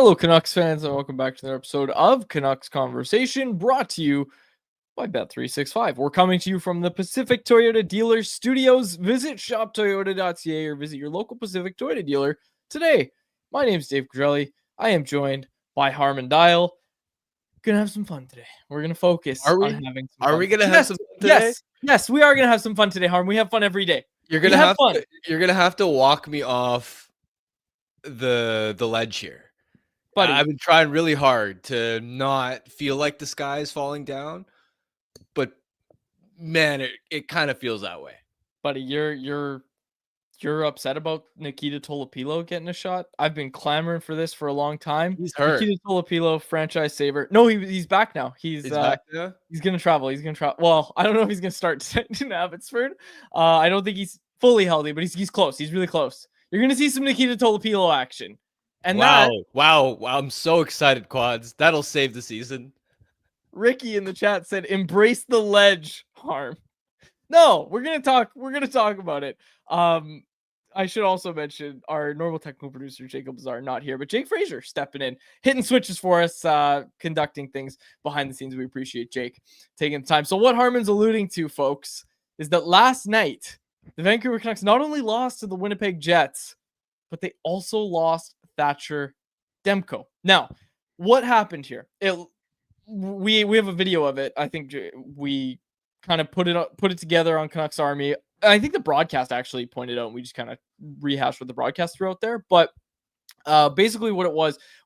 Hello, Canucks fans, and welcome back to another episode of Canucks Conversation, brought to you by Bet365. We're coming to you from the Pacific Toyota Dealer Studios. Visit shoptoyota.ca or visit your local Pacific Toyota dealer today. My name's Dave Quadrelli. I am joined by Harman Dial. Gonna have some fun today. We're gonna focus on having some fun. Are we gonna have some fun today? Yes, we are gonna have some fun today, Harman. We have fun every day. You're gonna have to walk me off the ledge here. Buddy, I've been trying really hard to not feel like the sky is falling down, but man, it kind of feels that way. Buddy, you're upset about Nikita Tolopilo getting a shot. I've been clamoring for this for a long time. He's hurt. Nikita Tolopilo, franchise saver. No, he's back now. He's back now? He's gonna travel. Well, I don't know if he's gonna start in Abbotsford. I don't think he's fully healthy, but he's close. He's really close. You're gonna see some Nikita Tolopilo action. And wow! I'm so excited, Quads. That'll save the season. Ricky in the chat said, "Embrace the ledge, Harm." No, we're gonna talk about it. I should also mention our normal technical producer Jacob Lazar not here, but Jake Frazier stepping in, hitting switches for us, conducting things behind the scenes. We appreciate Jake taking the time. So what Harman's alluding to, folks, is that last night the Vancouver Canucks not only lost to the Winnipeg Jets, but they also lost Thatcher Demko. Now, what happened here? We have a video of it. I think we kind of put it together on Canucks Army. I think the broadcast actually pointed out, and we just kind of rehashed what the broadcast threw out there. But basically what it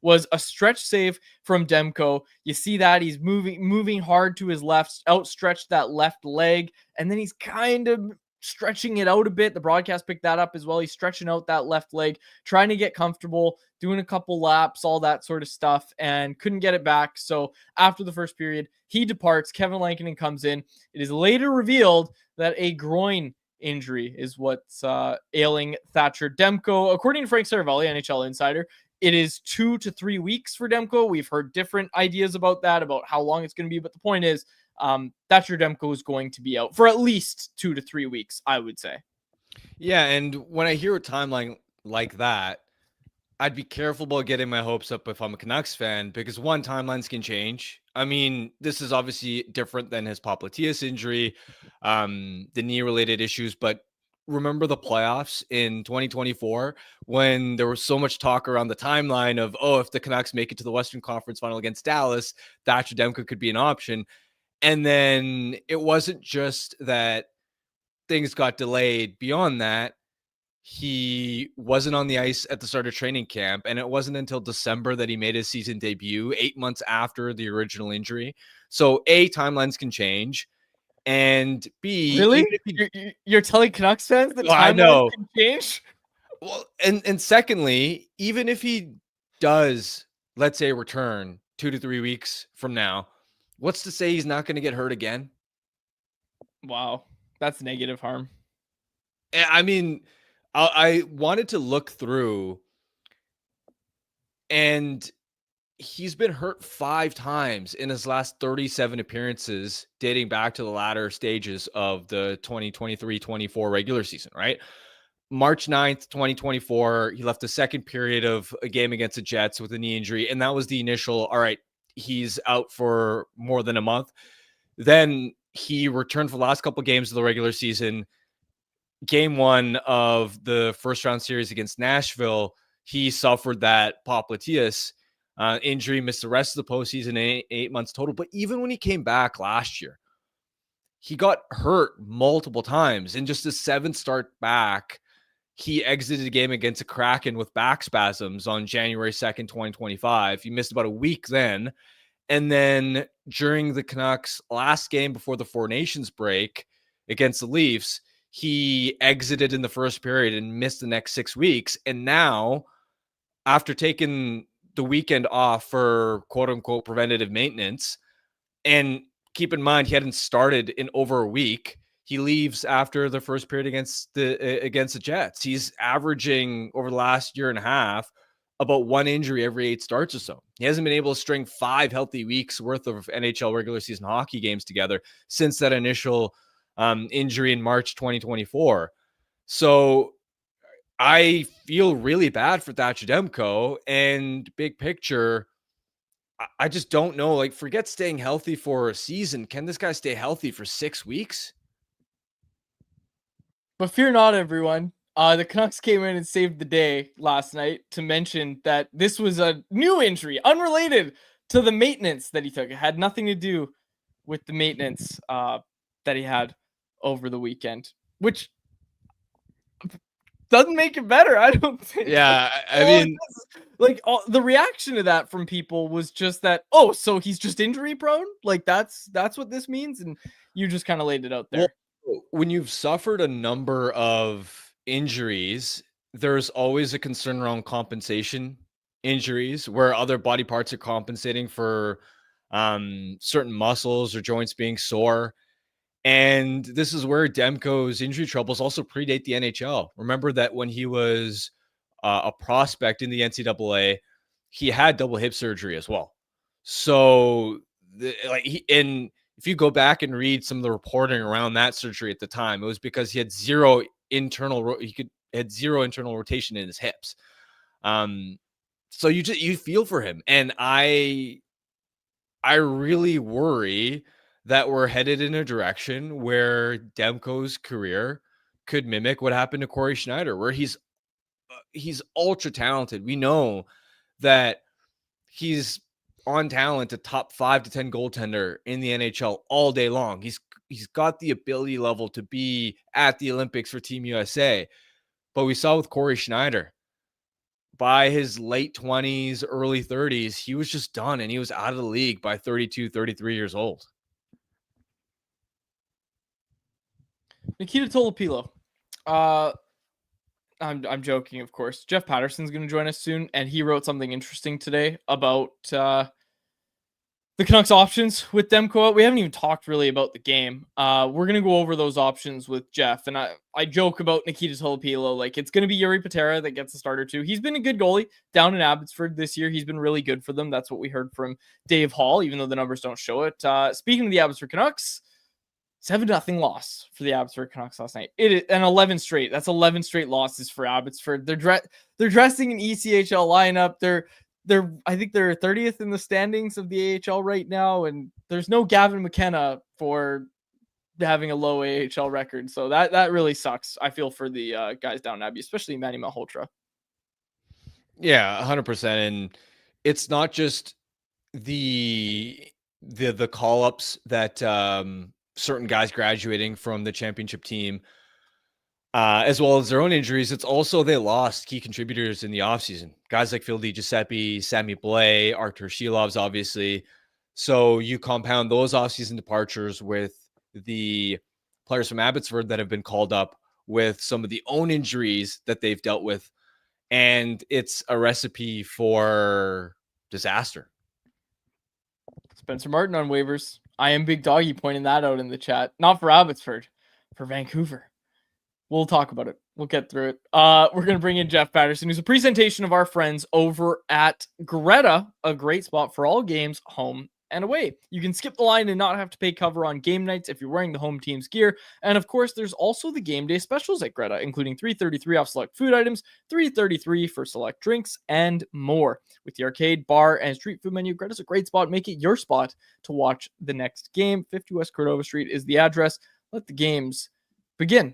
was a stretch save from Demko. You see that he's moving hard to his left, outstretched that left leg, and then he's kind of stretching it out a bit. The broadcast picked that up as well. He's stretching out that left leg, trying to get comfortable, doing a couple laps, all that sort of stuff, and couldn't get it back. So after the first period, he departs. Kevin Lankinen comes in. It is later revealed that a groin injury is what's ailing Thatcher Demko. According to Frank Saravelli, NHL insider, it is 2 to 3 weeks for Demko. We've heard different ideas about that, about how long it's going to be. But the point is, Thatcher Demko is going to be out for at least 2 to 3 weeks, I would say. Yeah, and when I hear a timeline like that, I'd be careful about getting my hopes up if I'm a Canucks fan, because one, timelines can change. I mean, this is obviously different than his popliteus injury, the knee-related issues, but remember the playoffs in 2024 when there was so much talk around the timeline of, if the Canucks make it to the Western Conference Final against Dallas, Thatcher Demko could be an option. And then it wasn't just that things got delayed. Beyond that, he wasn't on the ice at the start of training camp, and it wasn't until December that he made his season debut, 8 months after the original injury. So A, timelines can change, and B, really, you're telling Canucks fans that timelines can change? Well, and secondly, even if he does, let's say, return 2 to 3 weeks from now, what's to say he's not going to get hurt again? Wow, that's negative, Harm. I mean, I wanted to look through, and he's been hurt 5 times in his last 37 appearances, dating back to the latter stages of the 2023-24 regular season, right? March 9th, 2024, he left the second period of a game against the Jets with a knee injury, and that was the initial, all right, he's out for more than a month. Then he returned for the last couple of games of the regular season. Game 1 of the first round series against Nashville, he suffered that popliteus injury, missed the rest of the postseason, 8 months total. But even when he came back last year, he got hurt multiple times. In just his 7th start back, he exited a game against a Kraken with back spasms on January 2nd, 2025. He missed about a week then. And then during the Canucks' last game before the Four Nations break against the Leafs, he exited in the first period and missed the next 6 weeks. And now, after taking the weekend off for quote-unquote preventative maintenance, and keep in mind, he hadn't started in over a week, he leaves after the first period against the Jets. He's averaging, over the last year and a half, about 1 injury every 8 starts or so. He hasn't been able to string 5 healthy weeks worth of NHL regular season hockey games together since that initial injury in March 2024. So I feel really bad for Thatcher Demko, and big picture, I just don't know. Like, forget staying healthy for a season. Can this guy stay healthy for 6 weeks? But fear not, everyone. The Canucks came in and saved the day last night to mention that this was a new injury, unrelated to the maintenance that he took. It had nothing to do with the maintenance that he had over the weekend, which doesn't make it better. I don't think. Yeah, I mean, the reaction to that from people was just that, oh, so he's just injury prone? Like that's what this means, and you just kind of laid it out there. well, when you've suffered a number of injuries, there's always a concern around compensation injuries where other body parts are compensating for certain muscles or joints being sore. And this is where Demko's injury troubles also predate the NHL. Remember that when he was a prospect in the NCAA, he had double hip surgery as well. So, if you go back and read some of the reporting around that surgery at the time, it was because he had zero internal rotation in his hips. So you feel for him, and I really worry that we're headed in a direction where Demko's career could mimic what happened to Corey Schneider, where he's ultra talented. We know that he's on talent, a top 5 to 10 goaltender in the NHL all day long. He's got the ability level to be at the Olympics for Team USA. But we saw with Corey Schneider, by his late 20s, early 30s, he was just done, and he was out of the league by 32, 33 years old. Nikita Tolopilo. I'm joking, of course. Jeff Paterson's going to join us soon, and he wrote something interesting today about the Canucks options with Demko. We haven't even talked really about the game. We're going to go over those options with Jeff, and I joke about Nikita Tolopilo. Like, it's going to be Yuri Patera that gets the starter too. He's been a good goalie down in Abbotsford this year. He's been really good for them. That's what we heard from Dave Hall, even though the numbers don't show it. Speaking of the Abbotsford Canucks, 7-0 loss for the Abbotsford Canucks last night. It is an 11 straight. That's 11 straight losses for Abbotsford. They're dressing an ECHL lineup. I think they're 30th in the standings of the AHL right now, and there's no Gavin McKenna for having a low AHL record. So that really sucks. I feel for the guys down in Abbey, especially Manny Malhotra. Yeah, 100%. And it's not just the call-ups that certain guys graduating from the championship team, as well as their own injuries. It's also they lost key contributors in the offseason. Guys like Phil DiGiuseppe, Sammy Blais, Artur Shilov's, obviously. So you compound those offseason departures with the players from Abbotsford that have been called up with some of the own injuries that they've dealt with, and it's a recipe for disaster. Spencer Martin on waivers. I am Big Doggy pointing that out in the chat. Not for Abbotsford, for Vancouver. We'll talk about it. We'll get through it. We're going to bring in Jeff Paterson, who's a presentation of our friends over at Greta, a great spot for all games, home and away. You can skip the line and not have to pay cover on game nights if you're wearing the home team's gear. And of course, there's also the game day specials at Greta, including $3.33 off select food items, $3.33 for select drinks, and more. With the arcade, bar, and street food menu, Greta's a great spot. Make it your spot to watch the next game. 50 West Cordova Street is the address. Let the games begin.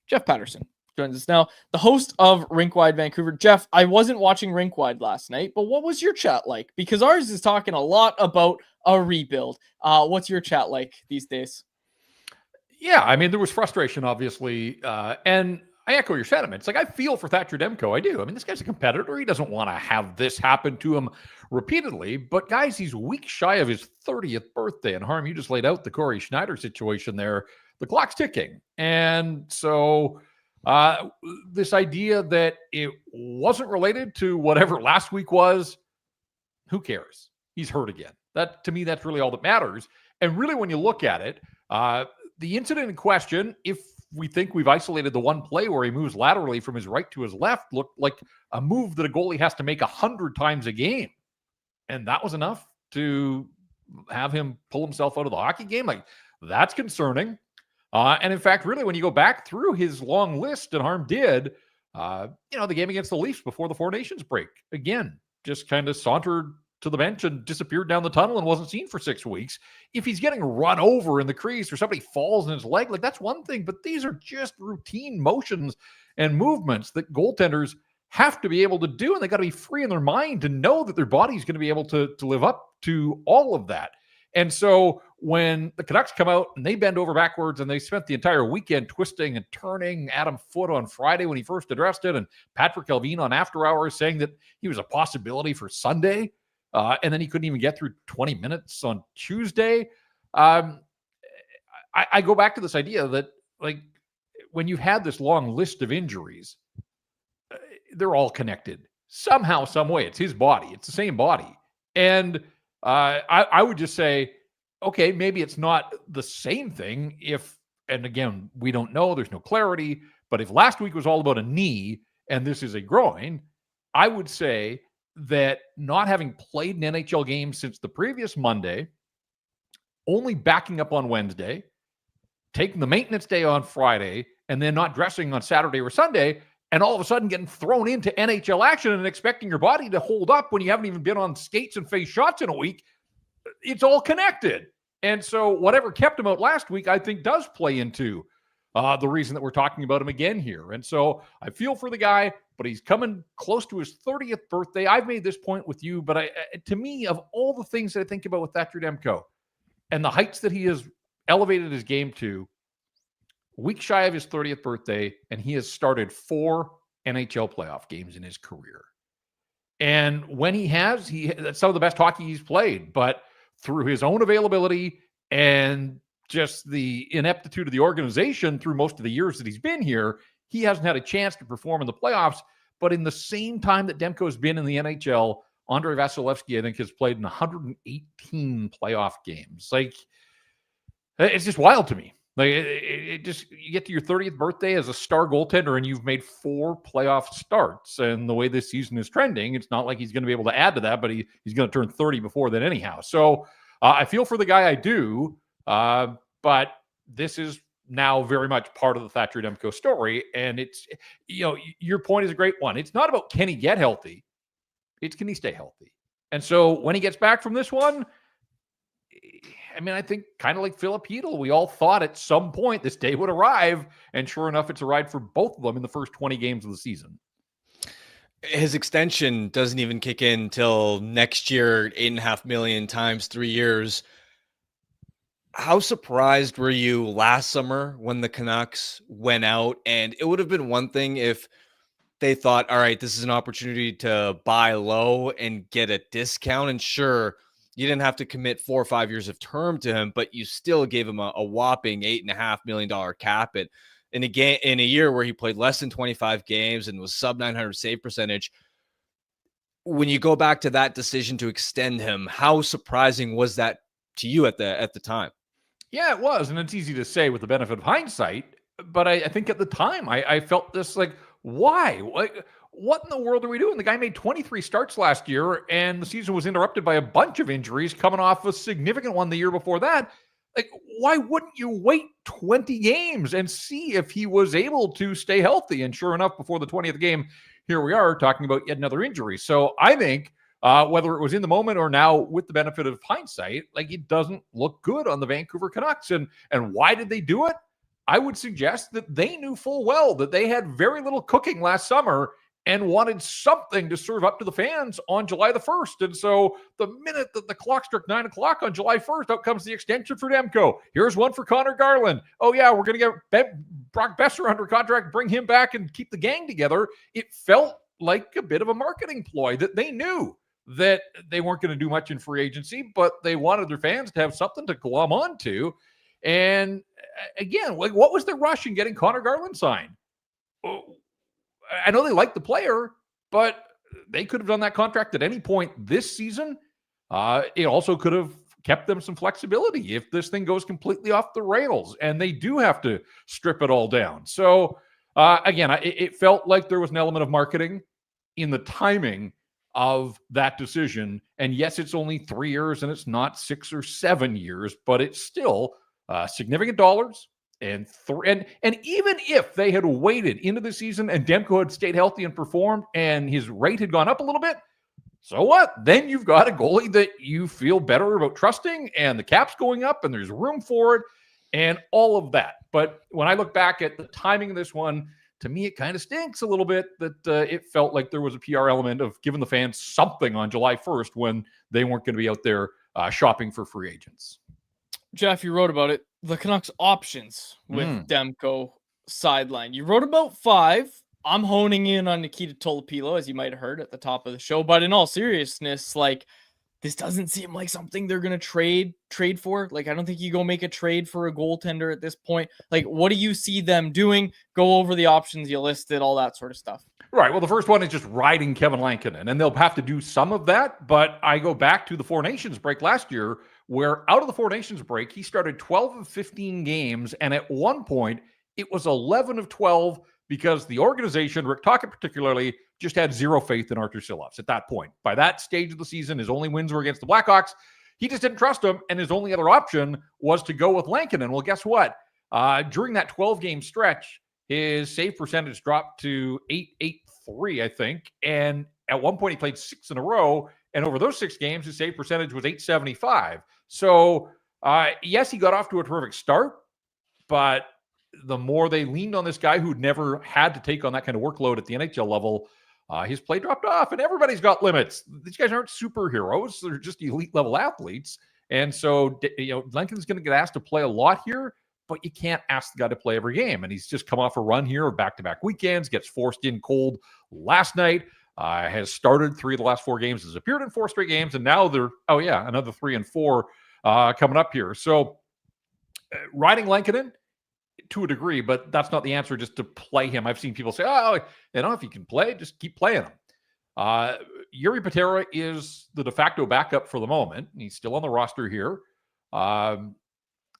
Jeff Paterson joins us now, the host of Rinkwide Vancouver. Jeff, I wasn't watching Rinkwide last night, but what was your chat like? Because ours is talking a lot about a rebuild. What's your chat like these days? Yeah, I mean, there was frustration, obviously, and I echo your sentiments. Like, I feel for Thatcher Demko. I do. I mean, this guy's a competitor. He doesn't want to have this happen to him repeatedly. But, guys, he's weeks shy of his 30th birthday. And, Harm, you just laid out the Corey Schneider situation there. The clock's ticking. And so this idea that it wasn't related to whatever last week was, who cares? He's hurt again. That, to me, that's really all that matters. And really, when you look at it, the incident in question, if we think we've isolated the one play where he moves laterally from his right to his left, looked like a move that a goalie has to make 100 times a game. And that was enough to have him pull himself out of the hockey game. Like, that's concerning. And in fact, really, when you go back through his long list, and Harm did, The game against the Leafs before the Four Nations break, again, just kind of sauntered to the bench and disappeared down the tunnel and wasn't seen for 6 weeks. If he's getting run over in the crease or somebody falls in his leg, like that's one thing, but these are just routine motions and movements that goaltenders have to be able to do, and they got to be free in their mind to know that their body's going to be able to live up to all of that. And so when the Canucks come out and they bend over backwards and they spent the entire weekend twisting and turning Adam Foote on Friday when he first addressed it, and Patrick Elvine on After Hours saying that he was a possibility for Sunday, and then he couldn't even get through 20 minutes on Tuesday. I go back to this idea that, like, when you've had this long list of injuries, they're all connected somehow, some way. It's his body. It's the same body. And I would just say, okay, maybe it's not the same thing and again, we don't know, there's no clarity, but if last week was all about a knee and this is a groin, I would say that not having played an NHL game since the previous Monday, only backing up on Wednesday, taking the maintenance day on Friday, and then not dressing on Saturday or Sunday, and all of a sudden getting thrown into NHL action and expecting your body to hold up when you haven't even been on skates and face shots in a week, it's all connected. And so whatever kept him out last week, I think does play into the reason that we're talking about him again here. And so I feel for the guy, but he's coming close to his 30th birthday. I've made this point with you, but to me, of all the things that I think about with Thatcher Demko and the heights that he has elevated his game to, week shy of his 30th birthday, and he has started 4 NHL playoff games in his career. And when that's some of the best hockey he's played, but through his own availability and just the ineptitude of the organization through most of the years that he's been here, he hasn't had a chance to perform in the playoffs. But in the same time that Demko's been in the NHL, Andrei Vasilevsky, I think, has played in 118 playoff games. Like, it's just wild to me. Like, it just, you get to your 30th birthday as a star goaltender and you've made 4 playoff starts. And the way this season is trending, it's not like he's going to be able to add to that, but he's going to turn 30 before then anyhow. So I feel for the guy, I do. But this is now very much part of the Thatcher Demko story. And it's, your point is a great one. It's not about can he get healthy. It's can he stay healthy. And so when he gets back from this one, I mean, I think kind of like Philip Hedl, we all thought at some point this day would arrive. And sure enough, it's arrived for both of them in the first 20 games of the season. His extension doesn't even kick in till next year, $8.5 million times 3 years. How surprised were you last summer when the Canucks went out? And it would have been one thing if they thought, all right, this is an opportunity to buy low and get a discount. And sure, you didn't have to commit 4 or 5 years of term to him, but you still gave him a whopping $8.5 million cap in a year where he played less than 25 games and was sub 900 save percentage. When you go back to that decision to extend him, how surprising was that to you at the time? Yeah, it was. And it's easy to say with the benefit of hindsight, but I think at the time I felt this like, why? Like, what in the world are we doing? The guy made 23 starts last year, and the season was interrupted by a bunch of injuries coming off a significant one the year before that. Like, why wouldn't you wait 20 games and see if he was able to stay healthy? And sure enough, before the 20th game, here we are talking about yet another injury. So I think whether it was in the moment or now with the benefit of hindsight, like, it doesn't look good on the Vancouver Canucks. And why did they do it? I would suggest that they knew full well that they had very little cooking last summer and wanted something to serve up to the fans on July the 1st. And so the minute that the clock struck 9 o'clock on July 1st, out comes the extension for Demko. Here's one for Connor Garland. Oh yeah, we're going to get Brock Besser under contract, bring him back and keep the gang together. It felt like a bit of a marketing ploy that they knew that they weren't going to do much in free agency, but they wanted their fans to have something to glom onto. And again, like, what was the rush in getting Connor Garland signed? I know they like the player, but they could have done that contract at any point this season. It also could have kept them some flexibility if this thing goes completely off the rails and they do have to strip it all down. So again, it felt like there was an element of marketing in the timing of that decision. And yes, it's only 3 years and it's not 6 or 7 years, but it's still significant dollars and even if they had waited into the season and Demko had stayed healthy and performed and his rate had gone up a little bit, so what? Then you've got a goalie that you feel better about trusting, and the cap's going up, and there's room for it, and all of that. But when I look back at the timing of this one, to me, it kind of stinks a little bit that it felt like there was a PR element of giving the fans something on July 1st when they weren't going to be out there shopping for free agents. Jeff, you wrote about it. The Canucks options with Demko sideline. You wrote about 5. I'm honing in on Nikita Tolopilo, as you might have heard at the top of the show. But in all seriousness, like, this doesn't seem like something they're going to trade for. Like, I don't think you go make a trade for a goaltender at this point. Like, what do you see them doing? Go over the options you listed, all that sort of stuff. Right. Well, the first one is just riding Kevin Lankinen, and they'll have to do some of that. But I go back to the Four Nations break last year, where out of the Four Nations break, he started 12 of 15 games. And at one point, it was 11 of 12 because the organization, Rick Tocchet particularly, just had zero faith in Artur Silovs at that point. By that stage of the season, his only wins were against the Blackhawks. He just didn't trust him, and his only other option was to go with Lankinen. Well, guess what? During that 12-game stretch, his save percentage dropped to .883, I think. And at one point, he played 6 in a row. And over those 6 games, his save percentage was .875. So, yes, he got off to a terrific start. But the more they leaned on this guy who'd never had to take on that kind of workload at the NHL level, his play dropped off. And everybody's got limits. These guys aren't superheroes. They're just elite-level athletes. And so, Lankinen's going to get asked to play a lot here. But you can't ask the guy to play every game. And he's just come off a run here of back-to-back weekends, gets forced in cold last night, has started 3 of the last 4 games, has appeared in 4 straight games, and now they're, another 3 and 4 coming up here. So riding Lankinen to a degree, but that's not the answer just to play him. I've seen people say, if you can play, just keep playing him. Jiri Patera is the de facto backup for the moment. He's still on the roster here.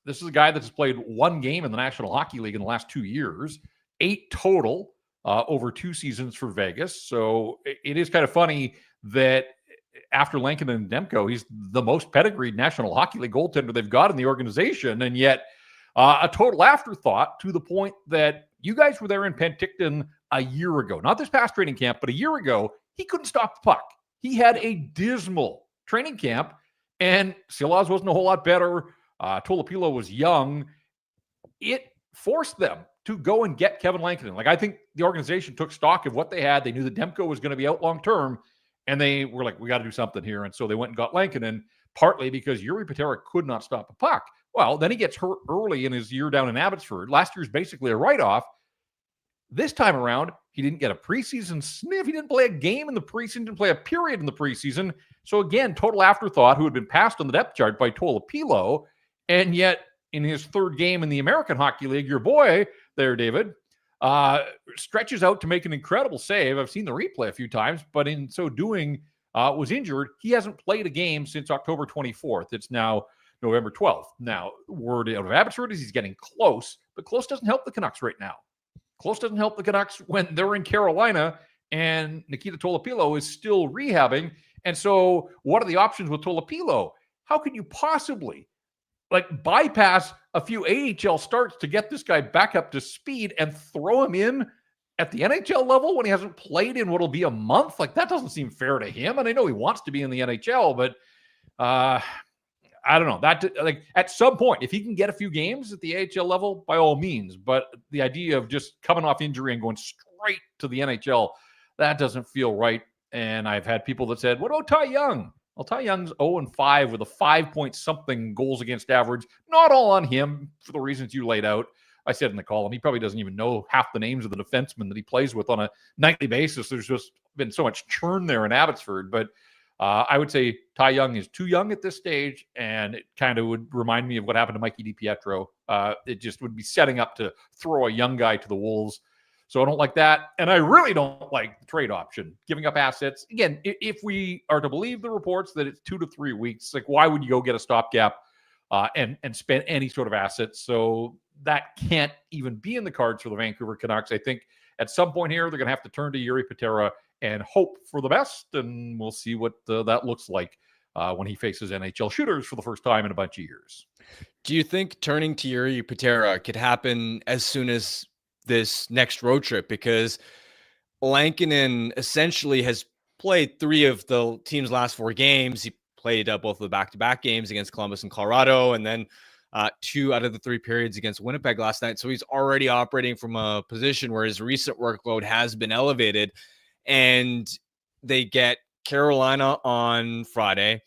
This is a guy that's played 1 game in the National Hockey League in the last 2 years, 8 total over 2 seasons for Vegas. So it is kind of funny that after Lankinen and Demko, he's the most pedigreed National Hockey League goaltender they've got in the organization. And yet a total afterthought to the point that you guys were there in Penticton a year ago, not this past training camp, but a year ago, he couldn't stop the puck. He had a dismal training camp, and Silovs wasn't a whole lot better. Tolopilo was young. It forced them to go and get Kevin Lankinen. Like, I think the organization took stock of what they had. They knew that Demko was going to be out long-term, and they were like, we got to do something here. And so they went and got Lankinen, partly because Jiri Patera could not stop a puck. Well, then he gets hurt early in his year down in Abbotsford. Last year's basically a write-off. This time around, he didn't get a preseason sniff. He didn't play a game in the preseason, didn't play a period in the preseason. So again, total afterthought, who had been passed on the depth chart by Tolopilo. And yet, in his 3rd game in the American Hockey League, your boy there, David, stretches out to make an incredible save. I've seen the replay a few times, but in so doing, was injured. He hasn't played a game since October 24th. It's now November 12th. Now, word out of Abbotsford is he's getting close, but close doesn't help the Canucks right now. Close doesn't help the Canucks when they're in Carolina and Nikita Tolopilo is still rehabbing. And so what are the options with Tolopilo? How can you possibly bypass a few AHL starts to get this guy back up to speed and throw him in at the NHL level when he hasn't played in what'll be a month? Like, that doesn't seem fair to him. And I know he wants to be in the NHL, but I don't know. That, at some point, if he can get a few games at the AHL level, by all means. But the idea of just coming off injury and going straight to the NHL, that doesn't feel right. And I've had people that said, what about Ty Young? Well, Ty Young's 0-5 with a 5-point-something goals against average. Not all on him for the reasons you laid out. I said in the column, he probably doesn't even know half the names of the defensemen that he plays with on a nightly basis. There's just been so much churn there in Abbotsford. But I would say Ty Young is too young at this stage, and it kind of would remind me of what happened to Mikey DiPietro. It just would be setting up to throw a young guy to the wolves. So I don't like that. And I really don't like the trade option, giving up assets. Again, if we are to believe the reports that it's 2 to 3 weeks, like, why would you go get a stopgap and spend any sort of assets? So that can't even be in the cards for the Vancouver Canucks. I think at some point here, they're going to have to turn to Jiri Patera and hope for the best, and we'll see what that looks like. when he faces NHL shooters for the first time in a bunch of years. Do you think turning to Jiri Patera could happen as soon as this next road trip? Because Lankinen essentially has played 3 of the team's last 4 games. He played both of the back-to-back games against Columbus and Colorado, and then 2 out of the 3 periods against Winnipeg last night. So he's already operating from a position where his recent workload has been elevated. And they get Carolina on Friday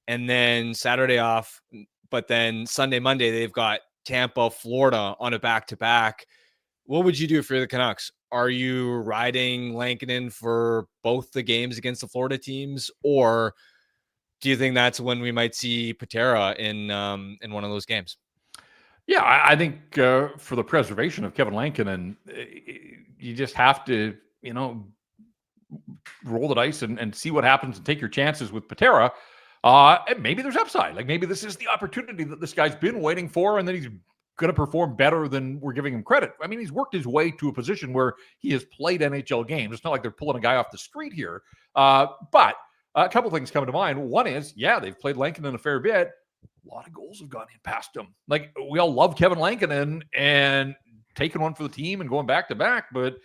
and then Saturday off. But then Sunday, Monday, they've got Tampa, Florida on a back-to-back. What would you do for the Canucks? Are you riding Lankinen for both the games against the Florida teams, or do you think that's when we might see Patera in one of those games? Yeah, I think for the preservation of Kevin Lankinen, you just have to, roll the dice and see what happens and take your chances with Patera. And maybe there's upside. Like maybe this is the opportunity that this guy's been waiting for, and then he's going to perform better than we're giving him credit. I mean, he's worked his way to a position where he has played NHL games. It's not like they're pulling a guy off the street here. But a couple things come to mind. One is, they've played Lankinen a fair bit. A lot of goals have gone in past him. Like, we all love Kevin Lankinen and taking one for the team and going back to back, but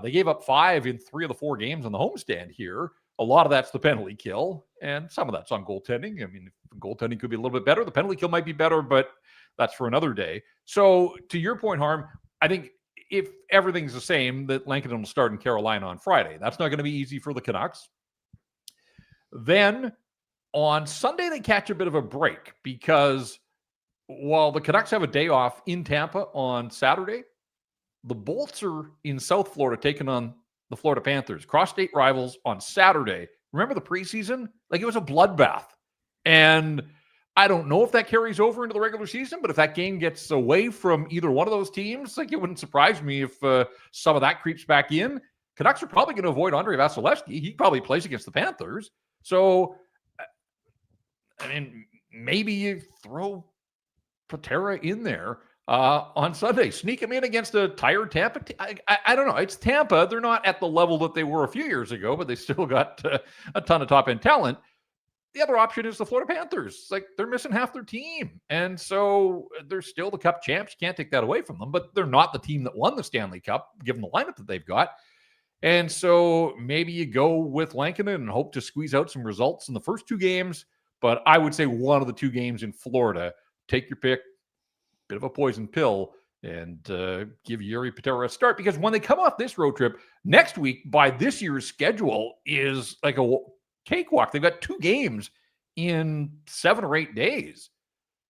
they gave up 5 in 3 of the 4 games on the homestand here. A lot of that's the penalty kill, and some of that's on goaltending. I mean, goaltending could be a little bit better. The penalty kill might be better, but that's for another day. So to your point, Harm, I think if everything's the same, that Lankinen will start in Carolina on Friday. That's not going to be easy for the Canucks. Then on Sunday, they catch a bit of a break because while the Canucks have a day off in Tampa on Saturday, the Bolts are in South Florida taking on the Florida Panthers, cross-state rivals on Saturday. Remember the preseason? Like, it was a bloodbath. And I don't know if that carries over into the regular season, but if that game gets away from either one of those teams, like, it wouldn't surprise me if some of that creeps back in. Canucks are probably going to avoid Andrei Vasilevsky. He probably plays against the Panthers. So, I mean, maybe you throw Patera in there on Sunday. Sneak him in against a tired Tampa. I don't know. It's Tampa. They're not at the level that they were a few years ago, but they still got a ton of top-end talent. The other option is the Florida Panthers. Like, they're missing half their team. And so they're still the Cup champs. You can't take that away from them, but they're not the team that won the Stanley Cup, given the lineup that they've got. And so maybe you go with Lankinen and hope to squeeze out some results in the first 2 games. But I would say one of the 2 games in Florida, take your pick, bit of a poison pill, and give Jiri Patera a start. Because when they come off this road trip, next week, by this year's schedule, is like a cakewalk. They've got 2 games in 7 or 8 days.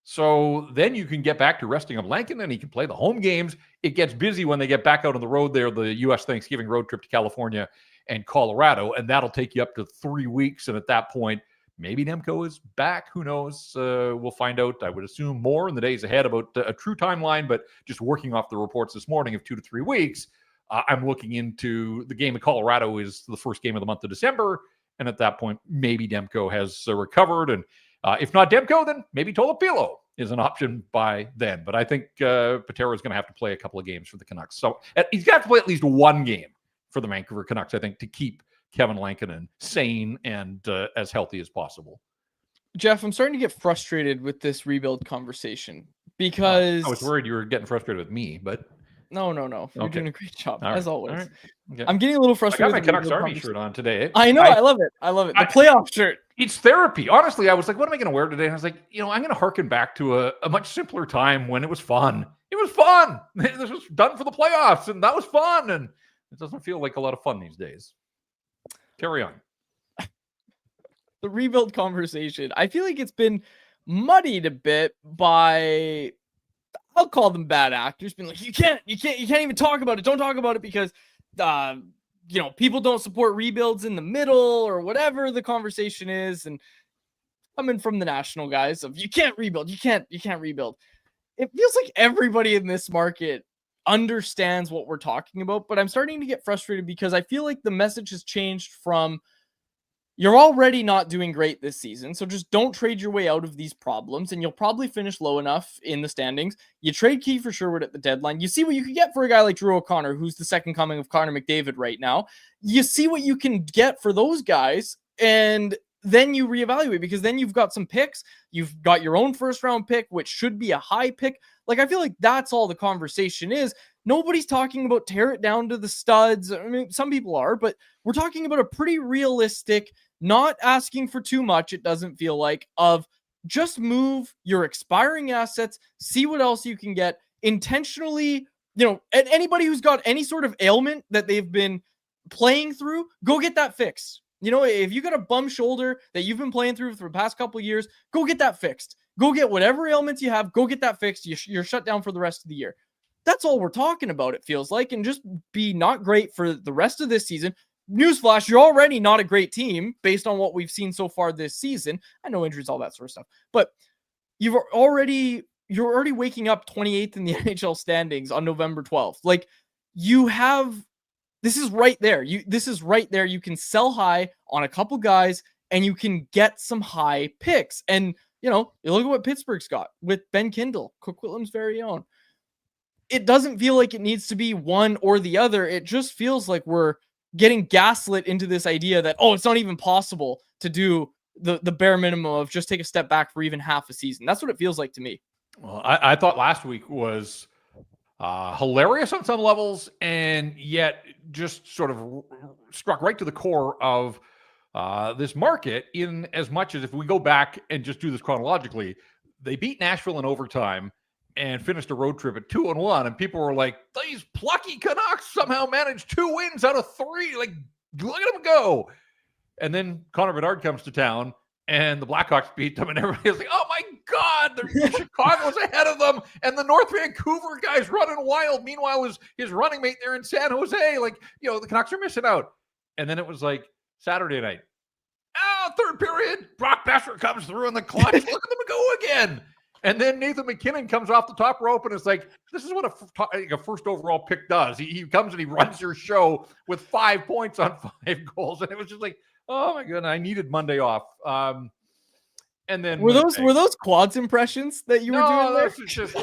So then you can get back to resting up Lankinen, and he can play the home games. It gets busy when they get back out on the road there, the U.S. Thanksgiving road trip to California and Colorado, and that'll take you up to 3 weeks. And at that point, maybe Demko is back. Who knows? We'll find out. I would assume more in the days ahead about a true timeline, but just working off the reports this morning of 2 to 3 weeks, I'm looking into the game in Colorado is the first game of the month of December. And at that point, maybe Demko has recovered. And if not Demko, then maybe Tolopilo is an option by then. But I think Patera is going to have to play a couple of games for the Canucks. So he's got to play at least 1 game for the Vancouver Canucks, I think, to keep Kevin Lankinen sane and as healthy as possible. Jeff, I'm starting to get frustrated with this rebuild conversation because I was worried you were getting frustrated with me, but no. You're doing a great job, as always. Right. Okay. I'm getting a little frustrated. I got my Canucks Army shirt on today. I know. I love it. The playoff shirt. It's therapy. Honestly, I was like, what am I going to wear today? And I was like, I'm going to harken back to a much simpler time when it was fun. It was fun. This was done for the playoffs, and that was fun. And it doesn't feel like a lot of fun these days. Carry on. The rebuild conversation, I feel like it's been muddied a bit by, I'll call them bad actors, being like, you can't even talk about it. Don't talk about it because, people don't support rebuilds in the middle or whatever the conversation is. And coming from the national guys of, you can't rebuild. You can't rebuild. It feels like everybody in this market understands what we're talking about, but I'm starting to get frustrated because I feel like the message has changed from, you're already not doing great this season, so just don't trade your way out of these problems, and you'll probably finish low enough in the standings. You trade Kiefer Sherwood at the deadline. You see what you can get for a guy like Drew O'Connor, who's the second coming of Connor McDavid right now. You see what you can get for those guys, and then you reevaluate, because then you've got some picks. You've got your own first round pick, which should be a high pick. Like, I feel like that's all the conversation is. Nobody's talking about tear it down to the studs. I mean, some people are, but we're talking about a pretty realistic, not asking for too much, it doesn't feel like, of just move your expiring assets, see what else you can get intentionally. And anybody who's got any sort of ailment that they've been playing through, go get that fixed. If you got a bum shoulder that you've been playing through for the past couple of years, go get that fixed. Go get whatever ailments you have, go get that fixed. You're shut down for the rest of the year. That's all we're talking about, it feels like, and just be not great for the rest of this season. Newsflash, you're already not a great team based on what we've seen so far this season. I know injuries, all that sort of stuff, but you're already waking up 28th in the NHL standings on November 12th. Like, this is right there. You can sell high on a couple guys and you can get some high picks. And, you look at what Pittsburgh's got with Ben Kindle, Coquitlam's very own. It doesn't feel like it needs to be one or the other. It just feels like we're getting gaslit into this idea that, it's not even possible to do the bare minimum of just take a step back for even half a season. That's what it feels like to me. Well, I thought last week was hilarious on some levels, and yet just sort of struck right to the core of this market, in as much as, if we go back and just do this chronologically, they beat Nashville in overtime and finished a road trip at 2-1, and people were like, these plucky Canucks somehow managed 2 wins out of 3. Like, look at them go. And then Connor Bedard comes to town, and the Blackhawks beat them, and everybody's like, oh my God, Chicago's ahead of them, and the North Vancouver guy's running wild. Meanwhile, his running mate there in San Jose, like, the Canucks are missing out. And then it was like Saturday night. Third period, Brock Besser comes through in the clutch. Look at them go again. And then Nathan McKinnon comes off the top rope, and it's like, this is what a first overall pick does. He comes and he runs your show with 5 points on 5 goals. And it was just like, oh my goodness, I needed Monday off. And then were those quads impressions that you were doing there? No, just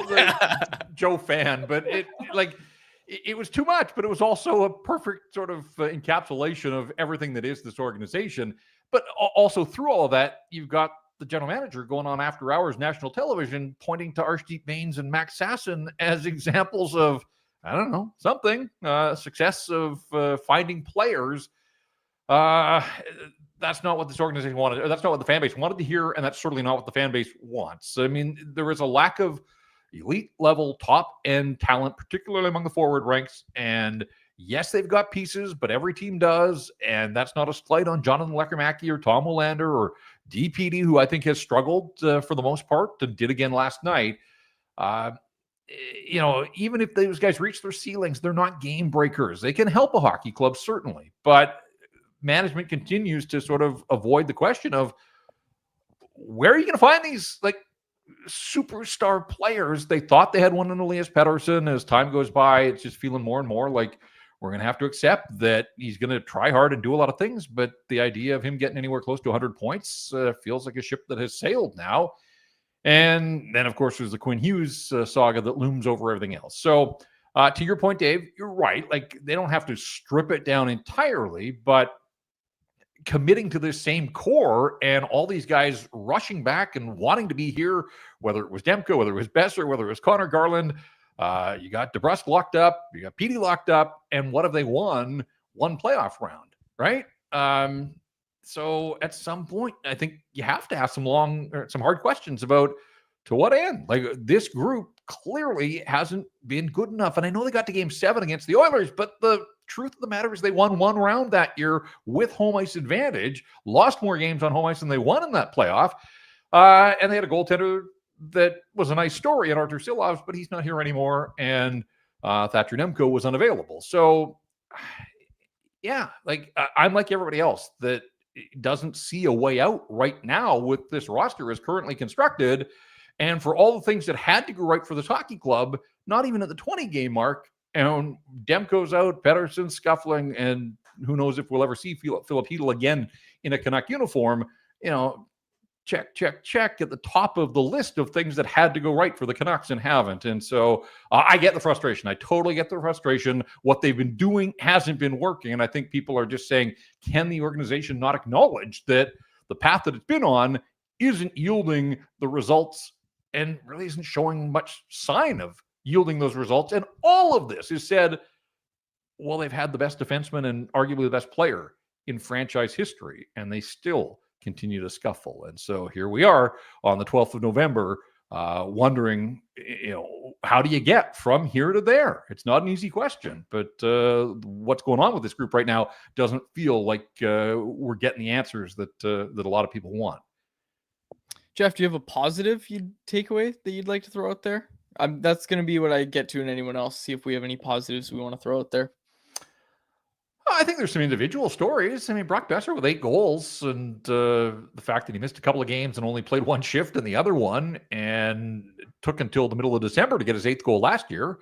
Joe Fan, but it was too much, but it was also a perfect sort of encapsulation of everything that is this organization. But also through all of that, you've got the general manager going on after hours national television, pointing to Arshdeep Bains and Max Sasson as examples of, I don't know, something, success of finding players. That's not what this organization wanted, or that's not what the fan base wanted to hear, and that's certainly not what the fan base wants. I mean, there is a lack of elite level top end talent, particularly among the forward ranks. And yes, they've got pieces, but every team does. And that's not a slight on Jonathan Leckernacki or Tom Willander or DPD, who I think has struggled for the most part, and did again last night. Even if those guys reach their ceilings, they're not game breakers. They can help a hockey club, certainly. But management continues to sort of avoid the question of, where are you going to find these superstar players? They thought they had one in Elias Pettersson. As time goes by, it's just feeling more and more like we're going to have to accept that he's going to try hard and do a lot of things, but the idea of him getting anywhere close to 100 points feels like a ship that has sailed now. And then, of course, there's the Quinn Hughes saga that looms over everything else. So to your point, Dave, you're right. Like, they don't have to strip it down entirely, but committing to this same core and all these guys rushing back and wanting to be here, whether it was Demko, whether it was Besser, whether it was Connor Garland, you got DeBrusk locked up, you got Petey locked up, and what have they won? One playoff round, right? So at some point, I think you have to ask some hard questions about, to what end? Like, this group clearly hasn't been good enough. And I know they got to Game 7 against the Oilers, but the truth of the matter is they won one round that year with home ice advantage, lost more games on home ice than they won in that playoff. And they had a goaltender that was a nice story at Artur Silovs, but he's not here anymore. And Thatcher Demko was unavailable. So, yeah, I'm like everybody else that doesn't see a way out right now with this roster as currently constructed. And for all the things that had to go right for this hockey club, not even at the 20-game mark, and Demko's out, Patterson scuffling, and who knows if we'll ever see Philip Hedl again in a Canuck uniform. Check at the top of the list of things that had to go right for the Canucks and haven't. And so I get the frustration. I totally get the frustration. What they've been doing hasn't been working. And I think people are just saying, can the organization not acknowledge that the path that it's been on isn't yielding the results and really isn't showing much sign of yielding those results. And all of this is said, well, they've had the best defenseman and arguably the best player in franchise history, and they still continue to scuffle. And so here we are on the 12th of November, wondering, how do you get from here to there? It's not an easy question, but what's going on with this group right now doesn't feel like we're getting the answers that a lot of people want. Jeff, do you have a positive you'd take away that you'd like to throw out there? That's going to be what I get to, and anyone else, see if we have any positives we want to throw out there. I think there's some individual stories. I mean, Brock Besser with 8 goals, and the fact that he missed a couple of games and only played one shift in the other one, and it took until the middle of December to get his 8th goal last year.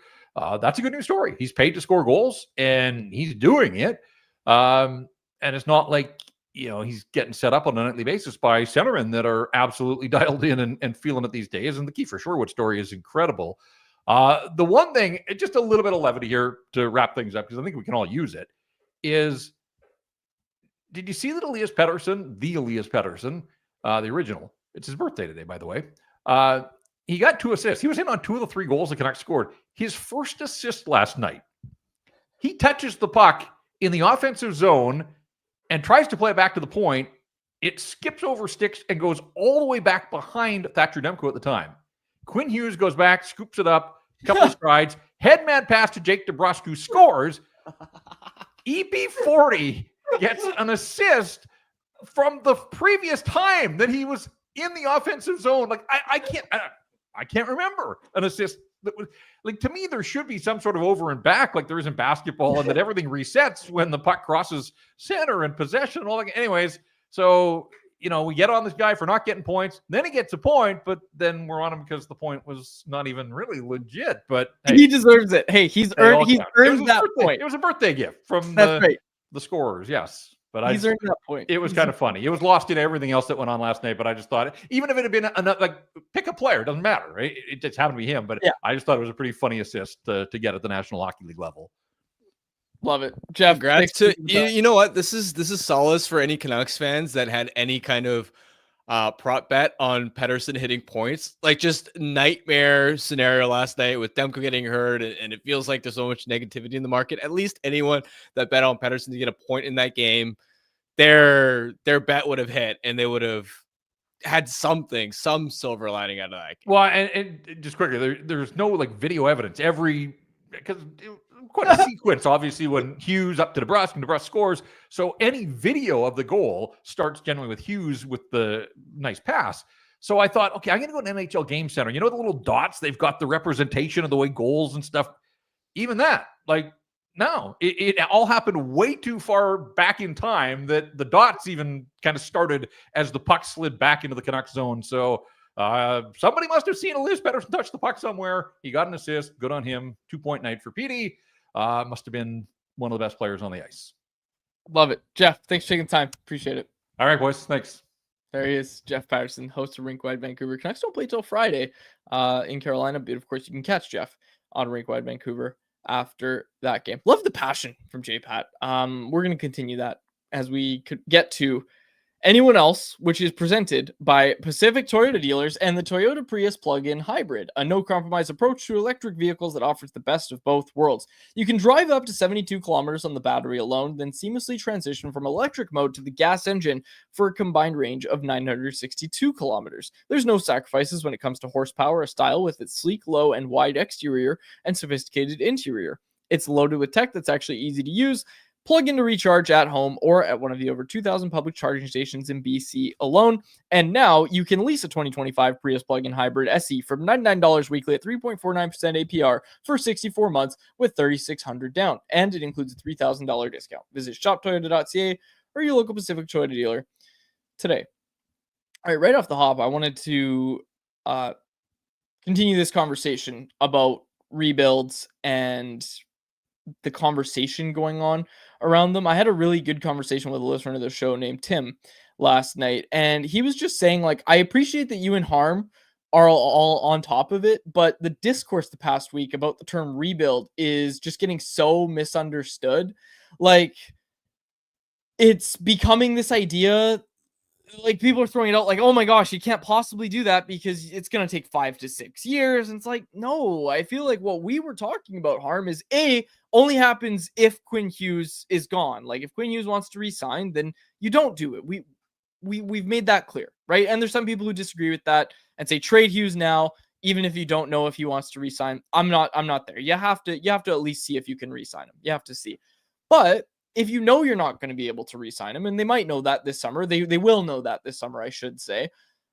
That's a good news story. He's paid to score goals, and he's doing it. And it's not like, he's getting set up on a nightly basis by centermen that are absolutely dialed in and feeling it these days. And the Kiefer Sherwood story is incredible. The one thing, just a little bit of levity here to wrap things up, because I think we can all use it, is, did you see that Elias Pettersson, the original, it's his birthday today, by the way, he got 2 assists. He was in on 2 of the 3 goals the Canucks scored. His first assist last night, he touches the puck in the offensive zone and tries to play it back to the point. It skips over sticks and goes all the way back behind Thatcher Demko at the time. Quinn Hughes goes back, scoops it up, a couple of strides, head-man pass to Jake DeBrusk, who scores. EP40 gets an assist from the previous time that he was in the offensive zone. Like, I can't remember an assist that was, like, to me, there should be some sort of over and back, like there is in basketball, and that everything resets when the puck crosses center and possession and all that. Anyways, so, we get on this guy for not getting points. Then he gets a point, but then we're on him because the point was not even really legit. But hey, he deserves it. Hey, he's earned that point. It was a birthday gift from the scorers, yes. But he's earned that point. It was kind of funny. It was lost in everything else that went on last night, but I just thought, even if it had been pick a player, doesn't matter, right? It just happened to be him, but yeah. I just thought it was a pretty funny assist to get at the National Hockey League level. Love it, Jeff. Congrats to you know what? This is solace for any Canucks fans that had any kind of prop bet on Patterson hitting points. Like, just nightmare scenario last night with Demko getting hurt, and it feels like there's so much negativity in the market. At least anyone that bet on Patterson to get a point in that game, their bet would have hit, and they would have had some silver lining out of that game. Well, and just quickly, there's no video evidence. Because quite a sequence, obviously, when Hughes up to DeBrusk and DeBrusk scores. So any video of the goal starts generally with Hughes with the nice pass. So I thought, okay, I'm going to go to NHL Game Center. The little dots? They've got the representation of the way goals and stuff. Even that, no, it all happened way too far back in time that the dots even kind of started as the puck slid back into the Canucks zone. So somebody must have seen Elias Pettersson touch the puck somewhere. He got an assist. Good on him. 2-point night for Petey. Must have been one of the best players on the ice. Love it. Jeff, thanks for taking time. Appreciate it. All right, boys. Thanks. There he is, Jeff Paterson, host of Rink Wide Vancouver. Canucks don't play till Friday in Carolina, but of course you can catch Jeff on Rink Wide Vancouver after that game. Love the passion from J-Pat. We're going to continue that as we could get to anyone else, which is presented by Pacific Toyota dealers and the Toyota Prius plug-in hybrid, a no-compromise approach to electric vehicles that offers the best of both worlds. You can drive up to 72 kilometers on the battery alone, then seamlessly transition from electric mode to the gas engine for a combined range of 962 kilometers. There's no sacrifices when it comes to horsepower, a style with its sleek, low, and wide exterior and sophisticated interior. It's loaded with tech that's actually easy to use. Plug in to recharge at home or at one of the over 2,000 public charging stations in BC alone. And now you can lease a 2025 Prius plug-in hybrid SE from $99 weekly at 3.49% APR for 64 months with $3,600 down. And it includes a $3,000 discount. Visit shoptoyota.ca or your local Pacific Toyota dealer today. All right off the hop, I wanted to continue this conversation about rebuilds and the conversation going on around them. I had a really good conversation with a listener of the show named Tim last night, and he was just saying, I appreciate that you and Harm are all on top of it, but the discourse the past week about the term rebuild is just getting so misunderstood. It's becoming this idea like people are throwing it out like, oh my gosh, you can't possibly do that because it's going to take 5 to 6 years. And it's like, no, I feel like what we were talking about, Harm, is only happens if Quinn Hughes is gone. Like if Quinn Hughes wants to resign, then you don't do it. We've made that clear, right? And there's some people who disagree with that and say trade Hughes now, even if you don't know if he wants to resign. I'm not there. You have to at least see if you can resign him. You have to see. But if you know you're not going to be able to re-sign him, and they might know that this summer, they will know that this summer, I should say,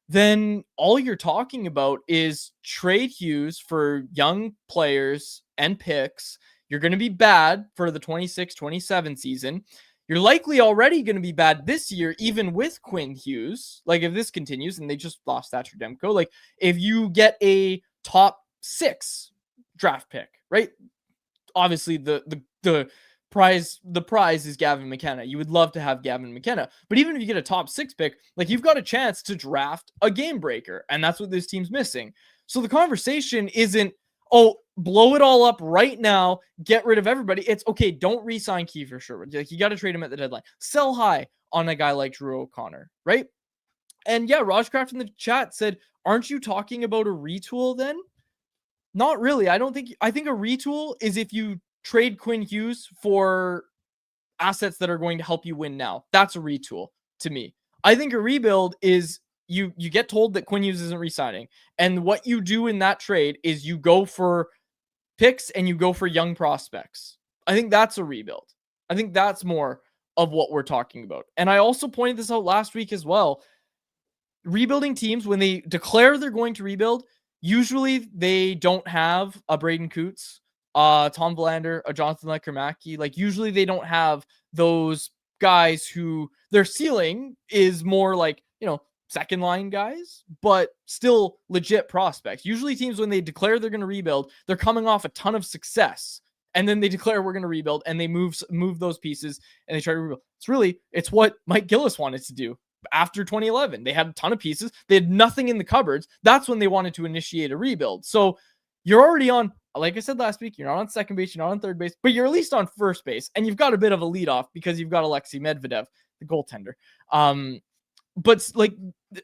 then all you're talking about is trade Hughes for young players and picks. You're going to be bad for the 26-27 season. You're likely already going to be bad this year, even with Quinn Hughes. Like if this continues, and they just lost Thatcher Demko, like if you get a top 6 draft pick, right? Obviously the prize is Gavin McKenna. You would love to have Gavin McKenna, but even if you get a top 6 pick, like you've got a chance to draft a game breaker, and that's what this team's missing. So the conversation isn't, oh, blow it all up right now, get rid of everybody. It's okay, don't re-sign Kiefer Sherwood. Like you got to trade him at the deadline. Sell high on a guy like Drew O'Connor, right? And yeah, Rajcraft in the chat said, aren't you talking about a retool then? Not really. I think a retool is if you trade Quinn Hughes for assets that are going to help you win now. That's a retool to me. I think a rebuild is you get told that Quinn Hughes isn't re-signing, and what you do in that trade is you go for picks and you go for young prospects. I think that's a rebuild. I think that's more of what we're talking about. And I also pointed this out last week as well. Rebuilding teams, when they declare they're going to rebuild, usually they don't have a Braden Coots, Tom Verlander, a Jonathan Lekermacki. Like usually they don't have those guys who their ceiling is more like, second line guys, but still legit prospects. Usually teams, when they declare they're going to rebuild, they're coming off a ton of success. And then they declare we're going to rebuild, and they move those pieces and they try to rebuild. It's what Mike Gillis wanted to do after 2011. They had a ton of pieces. They had nothing in the cupboards. That's when they wanted to initiate a rebuild. So you're already on, like I said last week, you're not on second base, you're not on third base, but you're at least on first base. And you've got a bit of a leadoff because you've got Alexei Medvedev, the goaltender. But like,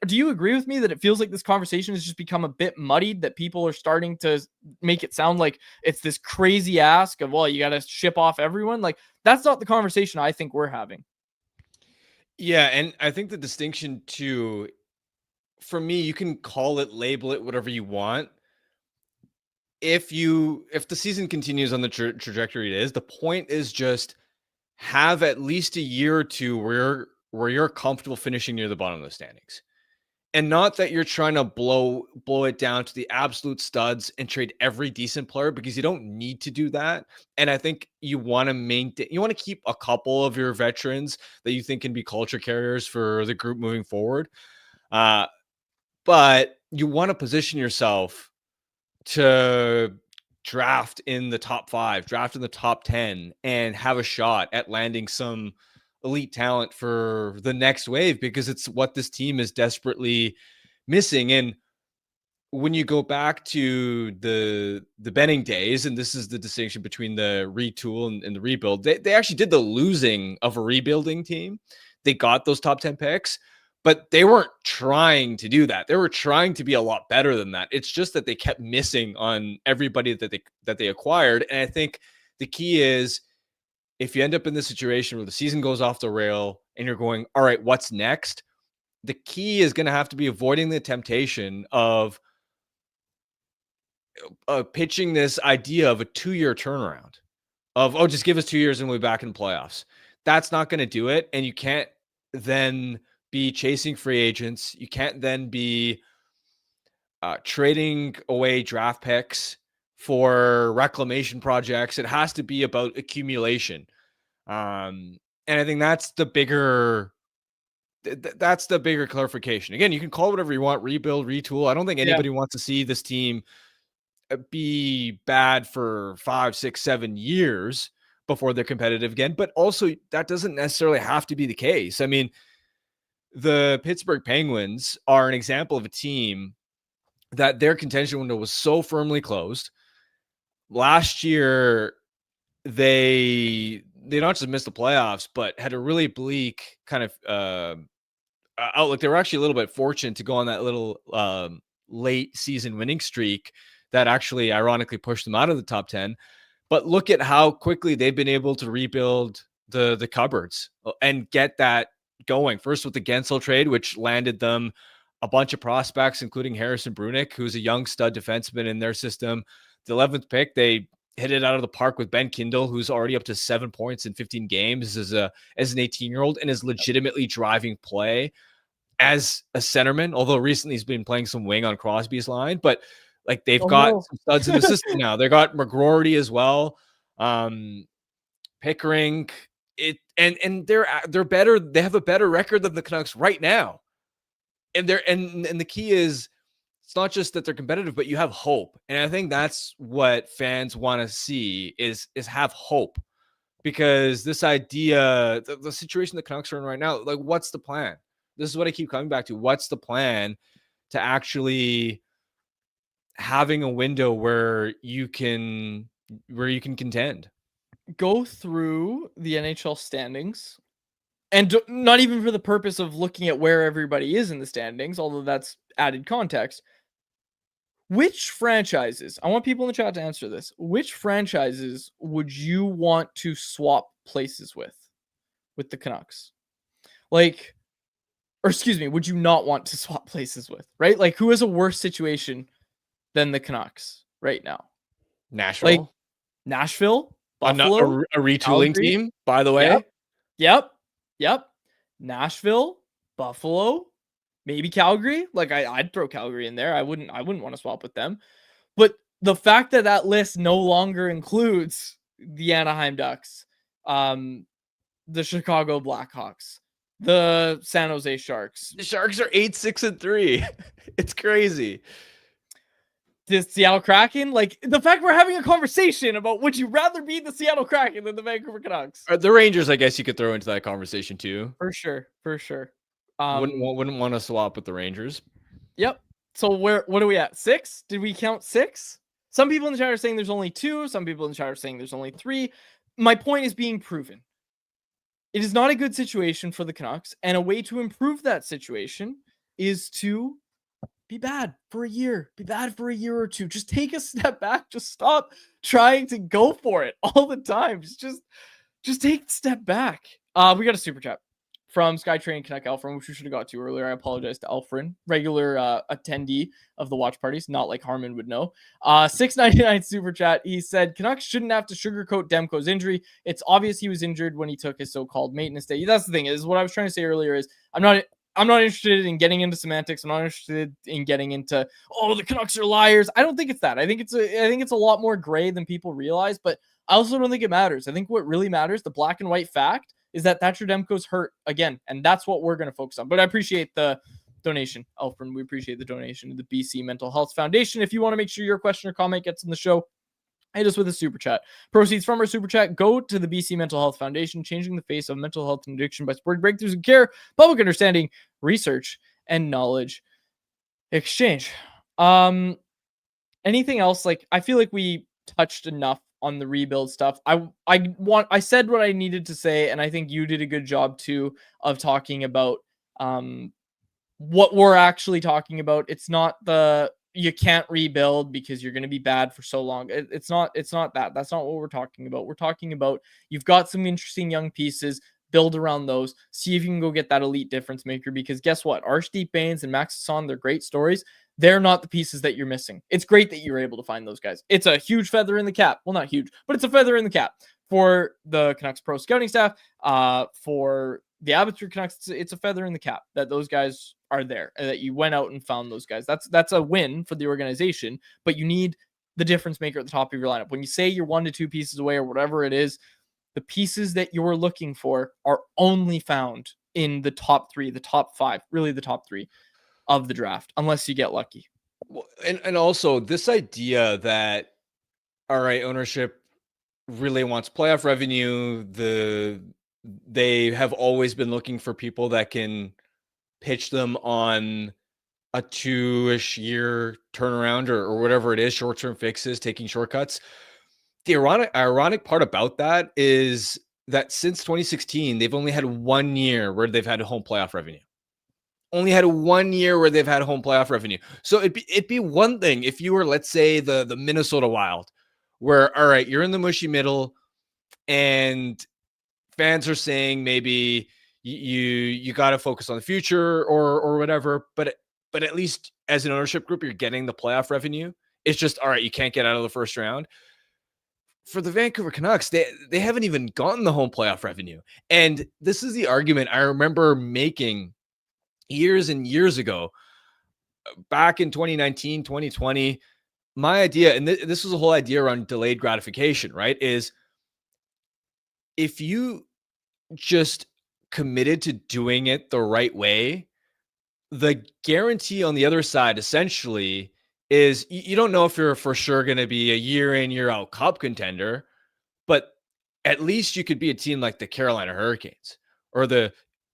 do you agree with me that it feels like this conversation has just become a bit muddied, that people are starting to make it sound like it's this crazy ask of, well, you got to ship off everyone? Like, that's not the conversation I think we're having. Yeah, and I think the distinction too, for me, you can call it, label it, whatever you want. If the season continues on the trajectory it is, the point is just have at least a year or two where you're comfortable finishing near the bottom of the standings. And not that you're trying to blow it down to the absolute studs and trade every decent player, because you don't need to do that. And I think you want to keep a couple of your veterans that you think can be culture carriers for the group moving forward. But you want to position yourself to draft in the top 5, draft in the top 10, and have a shot at landing some elite talent for the next wave, because it's what this team is desperately missing. And when you go back to the Benning days, and this is the distinction between the retool and the rebuild, they actually did the losing of a rebuilding team. They got those top 10 picks, but they weren't trying to do that. They were trying to be a lot better than that. It's just that they kept missing on everybody that they acquired. And I think the key is, if you end up in this situation where the season goes off the rail and you're going, all right, what's next? The key is going to have to be avoiding the temptation of pitching this idea of a 2-year turnaround of, oh, just give us 2 years and we'll be back in the playoffs. That's not going to do it. And you can't then be chasing free agents. You can't then be trading away draft picks for reclamation projects. It has to be about accumulation. And I think that's the bigger clarification. Again, you can call it whatever you want, rebuild, retool. I don't think anybody wants to see this team be bad for 5, 6, 7 years before they're competitive again. But also, that doesn't necessarily have to be the case. I mean, the Pittsburgh Penguins are an example of a team that their contention window was so firmly closed. Last year, they not just missed the playoffs, but had a really bleak kind of outlook. They were actually a little bit fortunate to go on that little late season winning streak that actually ironically pushed them out of the top 10. But look at how quickly they've been able to rebuild the cupboards and get that going. First with the Gensel trade, which landed them a bunch of prospects, including Harrison Brunick, who's a young stud defenseman in their system. The 11th pick, they hit it out of the park with Ben Kindle, who's already up to 7 points in 15 games as an 18-year-old and is legitimately driving play as a centerman, although recently he's been playing some wing on Crosby's line. But like they've got some studs in the system now. They got McGroarty as well. Pickering. And they're better. They have a better record than the Canucks right now. And the key is it's not just that they're competitive, but you have hope. And I think that's what fans want to see is have hope, because this idea, the situation the Canucks are in right now, like what's the plan? This is what I keep coming back to. What's the plan to actually having a window where you can contend? Go through the NHL standings, and not even for the purpose of looking at where everybody is in the standings, although that's added context. Which franchises, I want people in the chat to answer this, which franchises would you want to swap places with the Canucks? Like, or excuse me, would you not want to swap places with, right? Like, who has a worse situation than the Canucks right now? Nashville. Like, Nashville? Buffalo? A retooling Calgary? team, by the way. Yep. Nashville, Buffalo, maybe Calgary. Like I'd throw Calgary in there. I wouldn't want to swap with them. But the fact that list no longer includes the Anaheim Ducks, the Chicago Blackhawks, the San Jose Sharks. The Sharks are 8-6-3. It's crazy. The Seattle Kraken, like the fact we're having a conversation about would you rather be the Seattle Kraken than the Vancouver Canucks? The Rangers, I guess you could throw into that conversation too. For sure. Wouldn't want to swap with the Rangers. Yep. So what are we at? 6? Did we count 6? Some people in the chat are saying there's only 2. Some people in the chat are saying there's only 3. My point is being proven. It is not a good situation for the Canucks, and a way to improve that situation is to be bad for a year. Be bad for a year or two. Just take a step back. Just stop trying to go for it all the time. Just take a step back. We got a super chat from SkyTrain Canuck Alfred, which we should have got to earlier. I apologize to Alfred, regular attendee of the watch parties, not like Harman would know. 6.99 super chat. He said Canucks shouldn't have to sugarcoat Demko's injury. It's obvious he was injured when he took his so-called maintenance day. That's the thing, is what I was trying to say earlier is I'm not interested in getting into semantics. I'm not interested in getting into, the Canucks are liars. I don't think it's that. I think it's a lot more gray than people realize, but I also don't think it matters. I think what really matters, the black and white fact, is that Thatcher Demko's hurt again, and that's what we're going to focus on. But I appreciate the donation, Alfred. We appreciate the donation to the BC Mental Health Foundation. If you want to make sure your question or comment gets in the show, hit us with a super chat. Proceeds from our super chat go to the BC Mental Health Foundation, changing the face of mental health and addiction by supporting breakthroughs in care, public understanding, research, and knowledge exchange. Anything else? Like, I feel like we touched enough on the rebuild stuff. I said what I needed to say, and I think you did a good job too of talking about what we're actually talking about. It's not you can't rebuild because you're going to be bad for so long. It's not that. That's not what we're talking about. We're talking about you've got some interesting young pieces. Build around those. See if you can go get that elite difference maker, because guess what? Arshdeep Bains and Max Hassan, they're great stories. They're not the pieces that you're missing. It's great that you were able to find those guys. It's a huge feather in the cap. Well, not huge, but it's a feather in the cap for the Canucks pro scouting staff, for the Abbotsford Canucks. It's a feather in the cap that those guys are there and that you went out and found those guys. That's a win for the organization, but you need the difference maker at the top of your lineup. When you say you're 1 to 2 pieces away or whatever it is, the pieces that you're looking for are only found in the top 3, the top 5, really the top 3 of the draft, unless you get lucky. Well, and also this idea that, all right, ownership really wants playoff revenue. They have always been looking for people that can pitch them on a 2-ish year turnaround or whatever it is, short-term fixes, taking shortcuts. The ironic part about that is that since 2016, they've only had 1 year where they've had home playoff revenue. only had 1 year where they've had home playoff revenue. So it'd be one thing if you were, let's say, the Minnesota Wild, where, all right, you're in the mushy middle and fans are saying maybe you got to focus on the future or whatever, but at least as an ownership group, you're getting the playoff revenue. It's just, all right, you can't get out of the first round. For the Vancouver Canucks, they haven't even gotten the home playoff revenue. And this is the argument I remember making years and years ago, back in 2019, 2020. My idea, and this was a whole idea around delayed gratification, right? Is if you just committed to doing it the right way, the guarantee on the other side essentially is you don't know if you're for sure going to be a year in, year out cup contender, but at least you could be a team like the Carolina Hurricanes, or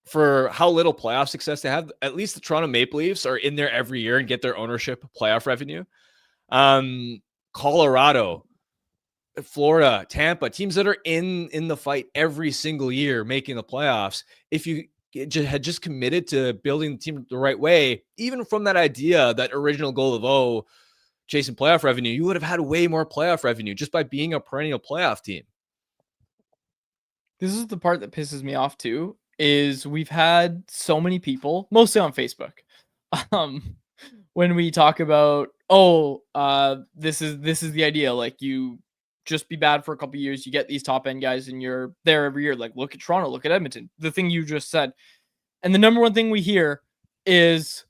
for how little playoff success they have, at least the Toronto Maple Leafs are in there every year and get their ownership playoff revenue. Colorado, Florida, Tampa, teams that are in the fight every single year making the playoffs. If you had just committed to building the team the right way, even from that idea, that original goal of chasing playoff revenue, you would have had way more playoff revenue just by being a perennial playoff team. This is the part that pisses me off too, is we've had so many people, mostly on Facebook, when we talk about, this is the idea, like, you just be bad for a couple of years, you get these top end guys and you're there every year. Like, look at Toronto, look at Edmonton, the thing you just said. And the number one thing we hear is,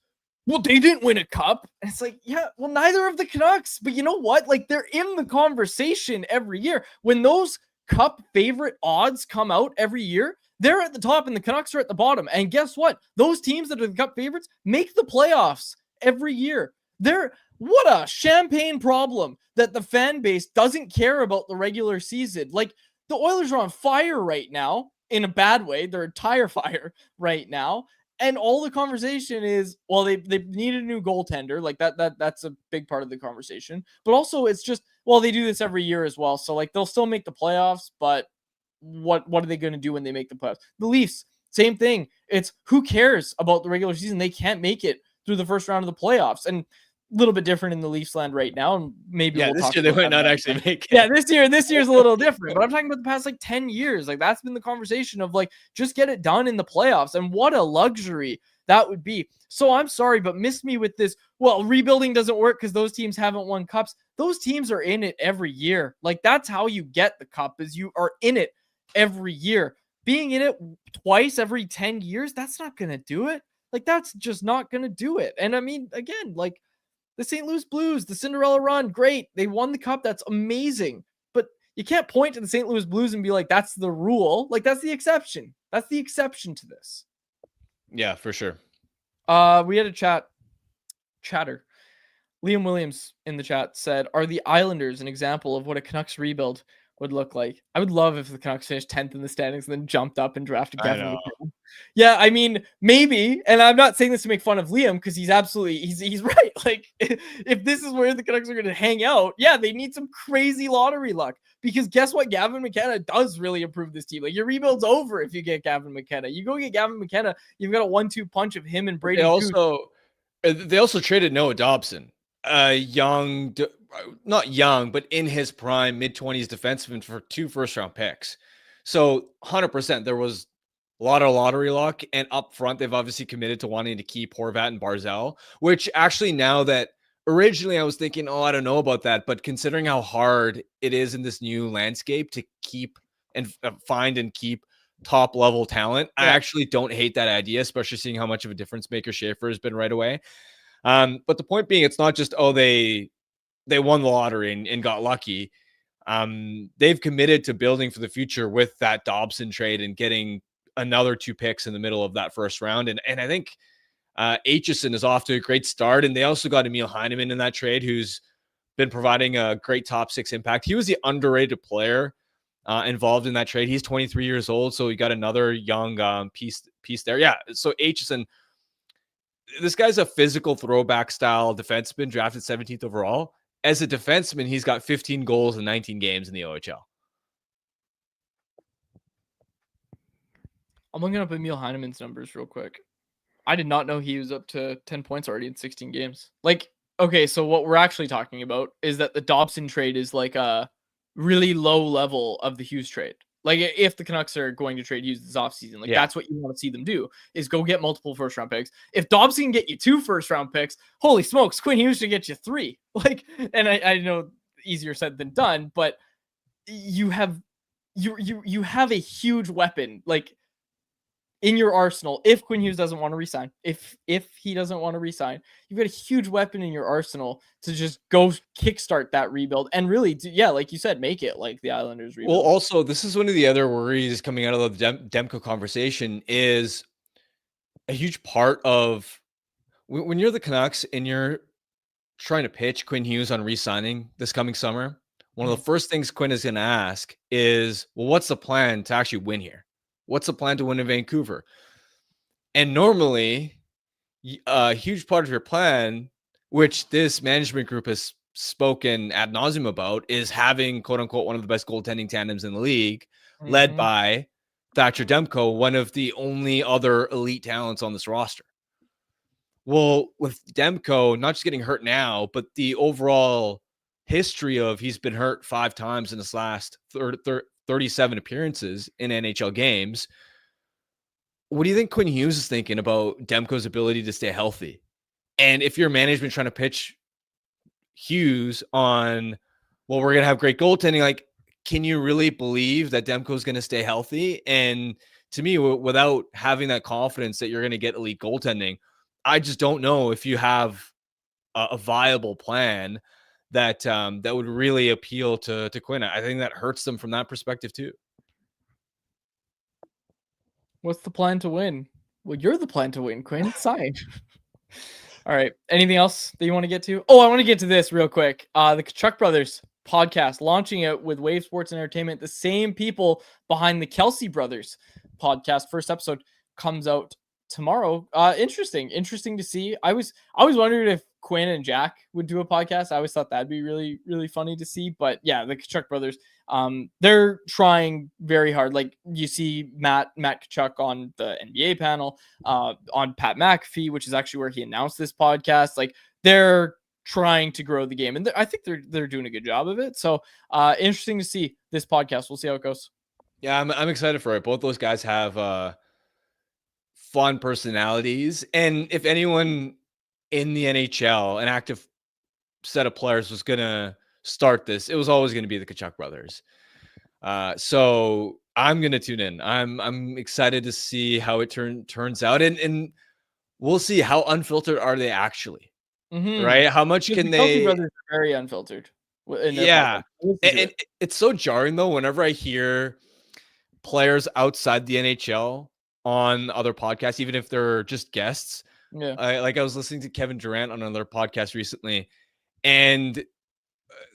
well, they didn't win a cup. And it's like, yeah, well, neither of the Canucks. But you know what? Like, they're in the conversation every year. When those cup favorite odds come out every year, they're at the top and the Canucks are at the bottom. And guess what? Those teams that are the cup favorites make the playoffs every year. What a champagne problem that the fan base doesn't care about the regular season. Like, the Oilers are on fire right now, in a bad way. They're a tire fire right now. And all the conversation is, well, they need a new goaltender. Like, that's a big part of the conversation. But also it's just, well, they do this every year as well. So, like, they'll still make the playoffs, but what are they going to do when they make the playoffs? The Leafs, same thing. It's, who cares about the regular season? They can't make it through the first round of the playoffs. And a little bit different in the Leafs land right now, and maybe we'll this talk year they about might not actually make it. Yeah, this year's a little different, but I'm talking about the past, like, 10 years. Like, that's been the conversation of, like, just get it done in the playoffs, and what a luxury that would be. So I'm sorry, but miss me with this, well, rebuilding doesn't work because those teams haven't won cups. Those teams are in it every year. Like, that's how you get the cup, is you are in it every year. Being in it twice every 10 years, that's not going to do it. Like, that's just not going to do it. And I mean, again, like, the St. Louis Blues, the Cinderella run, great. They won the cup. That's amazing. But you can't point to the St. Louis Blues and be like, that's the rule. Like, that's the exception. That's the exception to this. Yeah, for sure. We had a chatter. Liam Williams in the chat said, are the Islanders an example of what a Canucks rebuild would look like? I would love if the Canucks finished 10th in the standings and then jumped up and drafted Gavin McKenna. Yeah, I mean, maybe. And I'm not saying this to make fun of Liam, because he's absolutely, he's right. Like, if this is where the Canucks are going to hang out, yeah, they need some crazy lottery luck. Because guess what? Gavin McKenna does really improve this team. Like, your rebuild's over if you get Gavin McKenna. You go get Gavin McKenna, you've got a 1-2 punch of him and Brady. They also traded Noah Dobson, not young, but in his prime, mid-20s defenseman, for 2 first-round picks. So 100%, there was a lot of lottery luck. And up front, they've obviously committed to wanting to keep Horvat and Barzal, which actually, now that originally I was thinking, I don't know about that. But considering how hard it is in this new landscape to keep and find and keep top-level talent, I actually don't hate that idea, especially seeing how much of a difference maker Schaefer has been right away. But the point being, it's not just, they won the lottery and got lucky. They've committed to building for the future with that Dobson trade and getting another 2 picks in the middle of that first round. And I think Aitchison is off to a great start. And they also got Emil Heineman in that trade, who's been providing a great top 6 impact. He was the underrated player involved in that trade. He's 23 years old, so he got another young piece there. Yeah, so Aitchison, this guy's a physical throwback style defenseman, drafted 17th overall. As a defenseman, he's got 15 goals in 19 games in the OHL. I'm looking up Emil Heineman's numbers real quick. I did not know he was up to 10 points already in 16 games. Like, okay, so what we're actually talking about is that the Dobson trade is like a really low level of the Hughes trade. Like, if the Canucks are going to trade Hughes this offseason, like, that's what you want to see them do, is go get multiple first-round picks. If Dobson can get you 2 first-round picks, holy smokes, Quinn Hughes should get you 3. Like, and I know easier said than done, but you have a huge weapon, like, in your arsenal. If Quinn Hughes doesn't want to resign, if he doesn't want to resign, you've got a huge weapon in your arsenal to just go kickstart that rebuild and really, like you said, make it like the Islanders rebuild. Well, also, this is one of the other worries coming out of the Demko conversation is a huge part of when you're the Canucks and you're trying to pitch Quinn Hughes on re-signing this coming summer. One of the first things Quinn is going to ask is, well, what's the plan to actually win here? What's the plan to win in Vancouver? And normally, a huge part of your plan, which this management group has spoken ad nauseum about, is having, quote unquote, one of the best goaltending tandems in the league, led by Thatcher Demko, one of the only other elite talents on this roster. Well, with Demko not just getting hurt now, but the overall history of he's been hurt 5 times in his last 37 appearances in NHL games. What do you think Quinn Hughes is thinking about Demko's ability to stay healthy? And if your management trying to pitch Hughes on, well, we're going to have great goaltending, like, can you really believe that Demko's going to stay healthy? And to me, without having that confidence that you're going to get elite goaltending, I just don't know if you have a viable plan that that would really appeal to Quinn. I think that hurts them from that perspective too. What's the plan to win? Well, you're the plan to win, Quinn. Sign. All right. Anything else that you want to get to? Oh, I want to get to this real quick. The Tkachuk brothers podcast, launching it with Wave Sports and Entertainment, the same people behind the Kelsey brothers podcast. First episode comes out tomorrow. Interesting to see. I was wondering if Quinn and Jack would do a podcast. I always thought that'd be really, really funny to see. But yeah, the Tkachuk brothers, they're trying very hard. Like, you see Matt Tkachuk on the NBA panel, on Pat McAfee, which is actually where he announced this podcast. Like, they're trying to grow the game, and I think they're doing a good job of it. So interesting to see this podcast. We'll see how it goes. Yeah, I'm excited for it. Both those guys have fun personalities, and if anyone in the NHL, an active set of players, was gonna start this, it was always going to be the Tkachuk brothers. So I'm going to tune in. I'm excited to see how it turns out, and we'll see how unfiltered are they actually. Right? How much can the Kelsey brothers are very unfiltered. Yeah, and it's so jarring though whenever I hear players outside the NHL on other podcasts, even if they're just guests. Yeah, I was listening to Kevin Durant on another podcast recently, and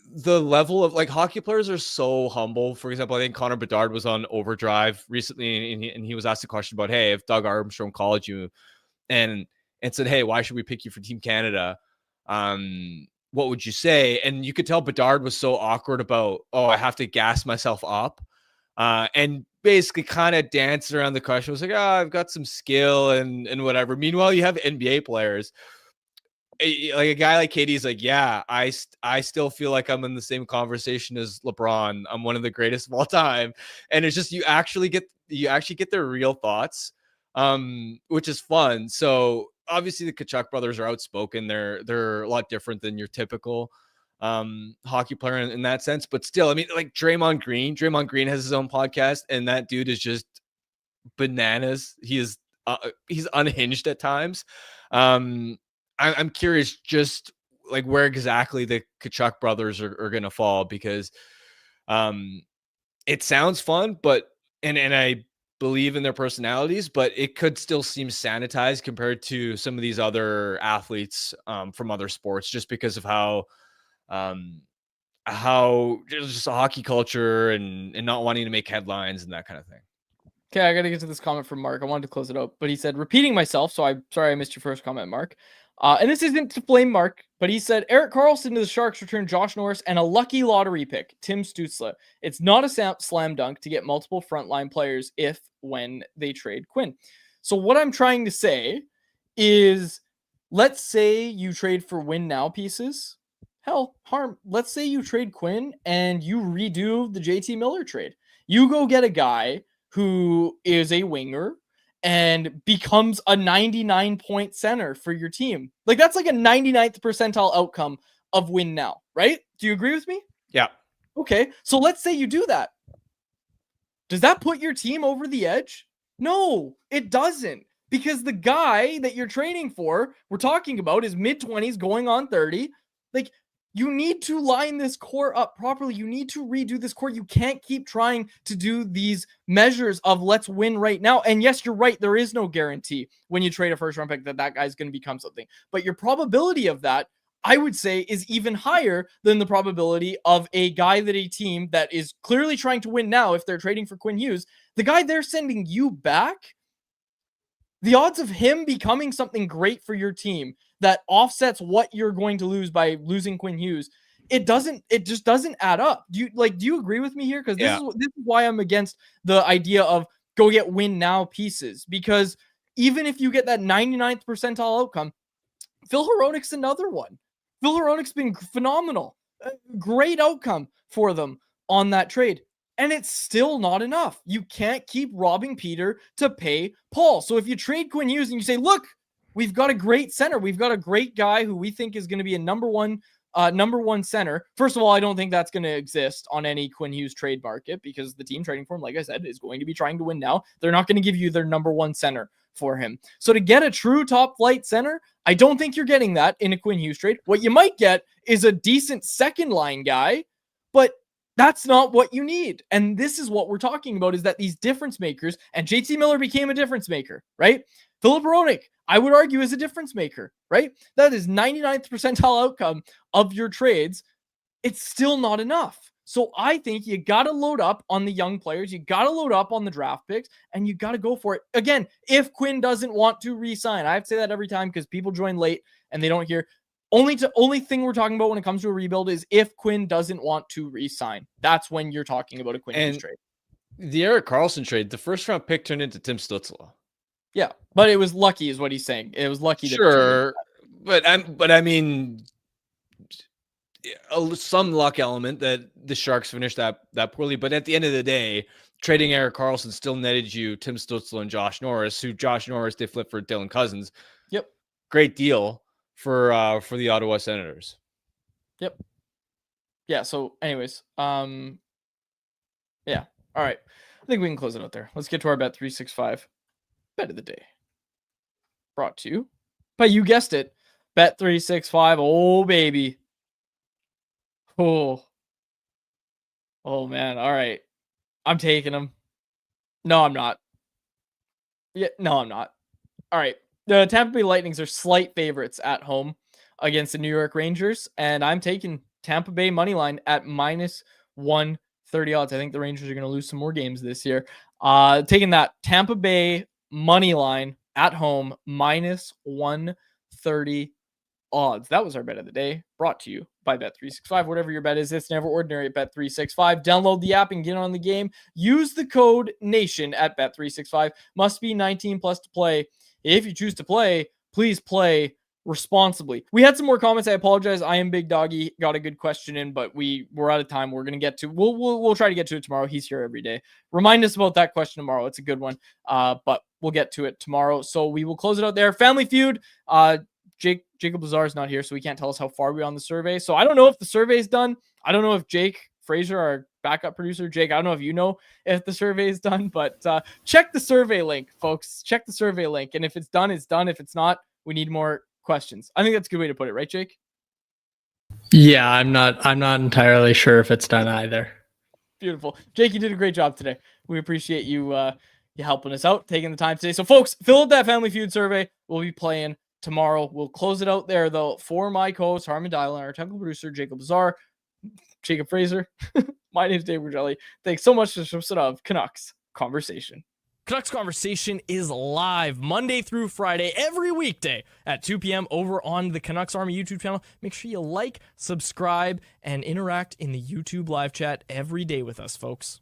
the level of, like, hockey players are so humble. For example, I think Connor Bedard was on Overdrive recently, and he was asked a question about, hey, if Doug Armstrong called you and said, hey, why should we pick you for Team Canada? What would you say? And you could tell Bedard was so awkward about, I have to gas myself up, and basically kind of danced around the question. Was like, I've got some skill and whatever. Meanwhile, you have NBA players, like a guy like KD's like, yeah, I still feel like I'm in the same conversation as LeBron. I'm one of the greatest of all time. And it's just, you actually get their real thoughts, which is fun. So obviously the Tkachuk brothers are outspoken. They're a lot different than your typical hockey player in that sense, but still, I mean, like Draymond Green has his own podcast, and that dude is just bananas. He's unhinged at times. I'm curious just like where exactly the Tkachuk brothers are going to fall, because it sounds fun, but and I believe in their personalities, but it could still seem sanitized compared to some of these other athletes from other sports, just because of how just a hockey culture and not wanting to make headlines and that kind of thing. Okay, I got to get to this comment from Mark. I wanted to close it out, but he said, repeating myself, so I'm sorry I missed your first comment, Mark. And this isn't to blame Mark, but he said, Erik Karlsson to the Sharks returned Josh Norris and a lucky lottery pick, Tim Stützle. It's not a slam dunk to get multiple frontline players when they trade Quinn. So what I'm trying to say is, let's say you trade for win now pieces. Hell, let's say you trade Quinn and you redo the JT Miller trade. You go get a guy who is a winger and becomes a 99-point center for your team. Like, that's like a 99th percentile outcome of win now, right? Do you agree with me? Yeah. Okay, so let's say you do that. Does that put your team over the edge? No, it doesn't. Because the guy that you're trading for, we're talking about, is mid-20s going on 30. Like, you need to line this core up properly. You need to redo this core. You can't keep trying to do these measures of let's win right now. And yes, you're right. There is no guarantee when you trade a first round pick that guy's going to become something. But your probability of that, I would say, is even higher than the probability of a guy that a team that is clearly trying to win now, if they're trading for Quinn Hughes, the guy they're sending you back, the odds of him becoming something great for your team that offsets what you're going to lose by losing Quinn Hughes, it just doesn't add up. Do you agree with me here? Because this is why I'm against the idea of go get win now pieces. Because even if you get that 99th percentile outcome, Phil Hronik's another one. Phil Hronik's been phenomenal. Great outcome for them on that trade. And it's still not enough. You can't keep robbing Peter to pay Paul. So if you trade Quinn Hughes and you say, look, we've got a great center. We've got a great guy who we think is going to be a number one center. First of all, I don't think that's going to exist on any Quinn Hughes trade market, because the team trading for him, like I said, is going to be trying to win now. They're not going to give you their number one center for him. So to get a true top flight center, I don't think you're getting that in a Quinn Hughes trade. What you might get is a decent second line guy, but that's not what you need. And this is what we're talking about, is that these difference makers, and JT Miller became a difference maker, right? Philip Hronik, I would argue, is a difference maker, right? That is 99th percentile outcome of your trades. It's still not enough. So I think you got to load up on the young players. You got to load up on the draft picks, and you got to go for it. Again, if Quinn doesn't want to re-sign, I have to say that every time because people join late and they don't hear. Only thing we're talking about when it comes to a rebuild is if Quinn doesn't want to re-sign. That's when you're talking about a Quinn Hughes trade. The Erik Karlsson trade, the first round pick turned into Tim Stützle. Yeah, but it was lucky, is what he's saying. It was lucky. Sure, but I mean, some luck element that the Sharks finished that poorly. But at the end of the day, trading Erik Karlsson still netted you Tim Stützle and Josh Norris, who Josh Norris they flipped for Dylan Cousins. Yep, great deal for the Ottawa Senators. Yep. Yeah. So, anyways, yeah. All right. I think we can close it out there. Let's get to our Bet365 bet of the day. Brought to you by, you guessed it, Bet365. Oh baby. Oh man. All right. I'm taking them. No, I'm not. Yeah. No, I'm not. All right. The Tampa Bay Lightnings are slight favorites at home against the New York Rangers, and I'm taking Tampa Bay money line at minus 130 odds. I think the Rangers are going to lose some more games this year. Taking that Tampa Bay money line at home, minus 130 odds. That was our bet of the day, brought to you by Bet365. Whatever your bet is, it's never ordinary at Bet365. Download the app and get on the game. Use the code NATION at Bet365. Must be 19 plus to play. If you choose to play, please play responsibly. We had some more comments. I apologize. I am Big Doggy. Got a good question in, but we're out of time. We're gonna get to. We'll try to get to it tomorrow. He's here every day. Remind us about that question tomorrow. It's a good one. But we'll get to it tomorrow. So we will close it out there. Family Feud. Jacob Lazar is not here, so he can't tell us how far we're on the survey. So I don't know if the survey is done. I don't know if Jake Fraser, our backup producer, Jake, I don't know if you know if the survey is done, but check the survey link, folks. Check the survey link. And if it's done, it's done. If it's not, we need more questions. I think that's a good way to put it, right, Jake? Yeah, I'm not entirely sure if it's done either. Beautiful. Jake, you did a great job today. We appreciate you helping us out, taking the time today. So folks, fill out that Family Feud survey. We'll be playing tomorrow. We'll close it out there though. For my co-host Harman Dylan, our technical producer Jacob Lazar, Jacob Fraser. My name's Dave Bergelli. Thanks so much for the episode of Canucks Conversation. Canucks Conversation is live Monday through Friday, every weekday at 2 p.m. over on the Canucks Army YouTube channel. Make sure you like, subscribe, and interact in the YouTube live chat every day with us, folks.